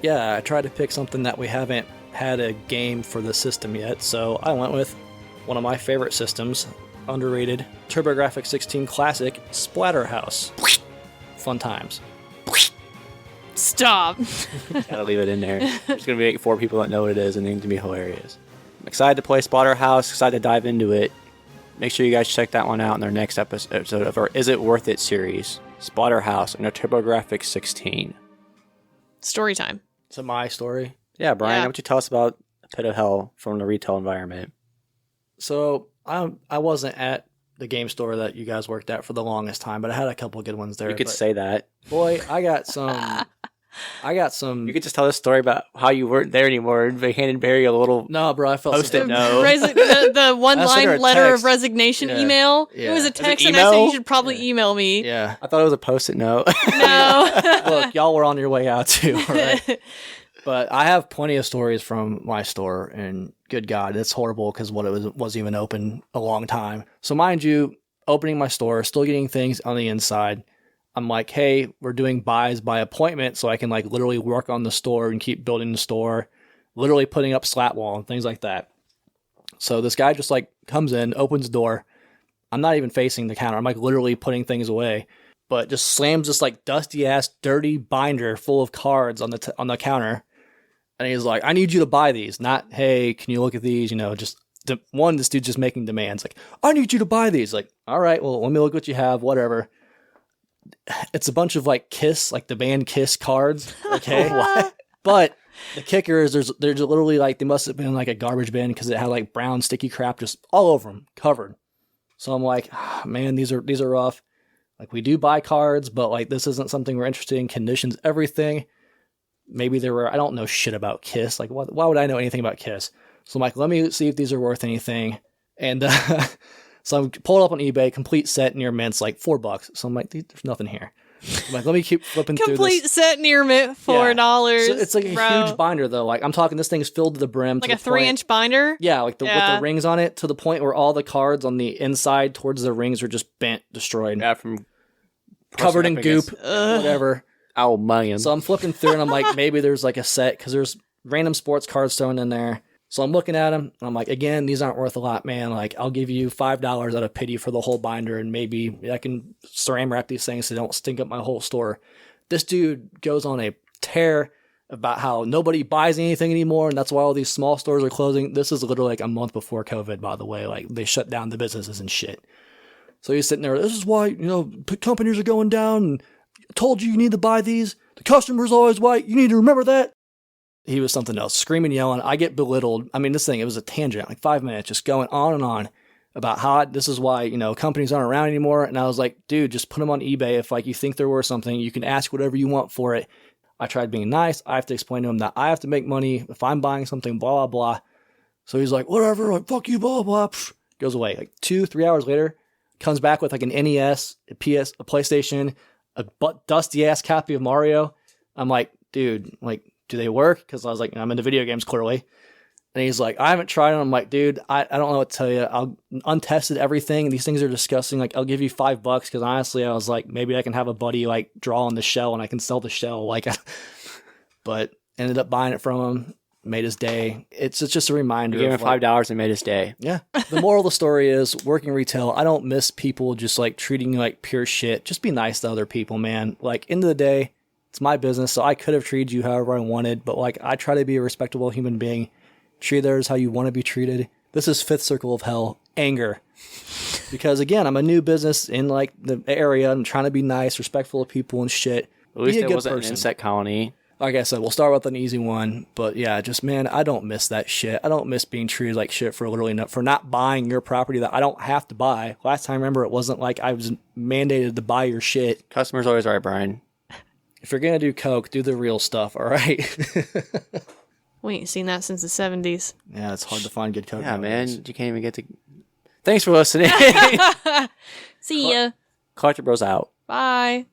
Yeah, I tried to pick something that we haven't had a game for the system yet, so I went with one of my favorite systems, underrated TurboGrafx 16 Classic Splatterhouse. Fun times. Stop. Gotta leave it in there. There's gonna be 4 people that know what it is, and it's gonna be hilarious. I'm excited to play Splatterhouse, excited to dive into it. Make sure you guys check that one out in our next episode of our Is It Worth It series. Splatterhouse and a TurboGrafx 16. Story time. So my story. Yeah, Brian, Yeah. why don't you tell us about Pit of Hell from the retail environment? So I wasn't at the game store that you guys worked at for the longest time, but I had a couple of good ones there. You could but say that. boy, I got some. You could just tell us a story about how you weren't there anymore and they handed Barry a little... No, bro, I felt Post-it so- note. The one-line her a letter of text. resignation Yeah. email. Yeah. It was a Is it text, and I said email? you should probably email me. Yeah. I thought it was a Post-it note. No. Look, y'all were on your way out too, all right? But I have plenty of stories from my store, and good God, it's horrible because it wasn't even open a long time. So mind you, opening my store, still getting things on the inside. I'm like, hey, we're doing buys by appointment, so I can like literally work on the store and keep building the store, literally putting up slat wall and things like that. So this guy just like comes in, opens the door. I'm not even facing the counter. I'm like literally putting things away, but just slams this like dusty ass, dirty binder full of cards on the counter. And he's like, I need you to buy these. Not, hey, can you look at these? Just this dude's just making demands. Like, I need you to buy these. Like, all right, well, let me look what you have, whatever. It's a bunch of like Kiss, like the band Kiss cards. Okay. What? But the kicker is there's literally like, they must have been like a garbage bin because it had like brown sticky crap just all over them, covered. So I'm like, man, these are rough. Like, we do buy cards, but like, this isn't something we're interested in. Conditions, everything. Maybe I don't know shit about Kiss. Like, why would I know anything about Kiss? So I'm like, let me see if these are worth anything. And so I pulled up on eBay, complete set near mint's like $4. So I'm like, there's nothing here. I'm like, let me keep flipping through Complete this. set near mint, $4. So it's like a bro. huge binder though. Like, I'm talking, this thing's filled to the brim. Like to a the point- 3-inch binder. Yeah, like with Yeah. the rings on it, to the point where all the cards on the inside towards the rings are just bent, destroyed, Yeah, from covered in pressing up goop, against- whatever. Oh, man. So I'm flipping through and I'm like, maybe there's like a set because there's random sports cards thrown in there. So I'm looking at them and I'm like, again, these aren't worth a lot, man. Like, I'll give you $5 out of pity for the whole binder, and maybe I can saran wrap these things so they don't stink up my whole store. This dude goes on a tear about how nobody buys anything anymore, and that's why all these small stores are closing. This is literally like a month before COVID, by the way. Like, they shut down the businesses and shit. So he's sitting there, this is why, companies are going down, and I told you need to buy these. The customer's always right. You need to remember that. He was something else, screaming, yelling. I get belittled. I mean, it was a tangent, like 5 minutes, just going on and on about how this is why, companies aren't around anymore. And I was like, dude, just put them on eBay. If like you think they're worth something, you can ask whatever you want for it. I tried being nice. I have to explain to him that I have to make money if I'm buying something, blah, blah, blah. So he's like, whatever, like, fuck you, blah, blah, blah. Goes away. Like 2-3 hours later, comes back with like an NES, a PlayStation, a dusty ass copy of Mario. I'm like, dude, like, do they work? Because I was like, I'm into video games, clearly. And he's like, I haven't tried them. I'm like, dude, I don't know what to tell you. I'll untested everything. These things are disgusting. Like, I'll give you $5 because honestly, I was like, maybe I can have a buddy like draw on the shell and I can sell the shell. Like, but ended up buying it from him. Made his day. It's just a reminder. You gave him of, like, $5 and made his day. yeah. The moral of the story is working retail. I don't miss people just like treating you like pure shit. Just be nice to other people, man. Like, end of the day, it's my business, so I could have treated you however I wanted, but like, I try to be a respectable human being. Treat others how you want to be treated. This is fifth circle of hell, anger. Because again, I'm a new business in like the area. I'm trying to be nice, respectful of people and shit. At least be a it good wasn't person. an insect colony. Like I said, we'll start with an easy one, but yeah, just man, I don't miss that shit. I don't miss being treated like shit for literally for not buying your property that I don't have to buy. Last time, remember, it wasn't like I was mandated to buy your shit. Customer's always right, Brian. If you're gonna do coke, do the real stuff, all right? We ain't seen that since the 70s. Yeah, it's hard to find good coke. Yeah, nowadays. man, you can't even get to. Thanks for listening. See ya. Collecti-Bros out. Bye.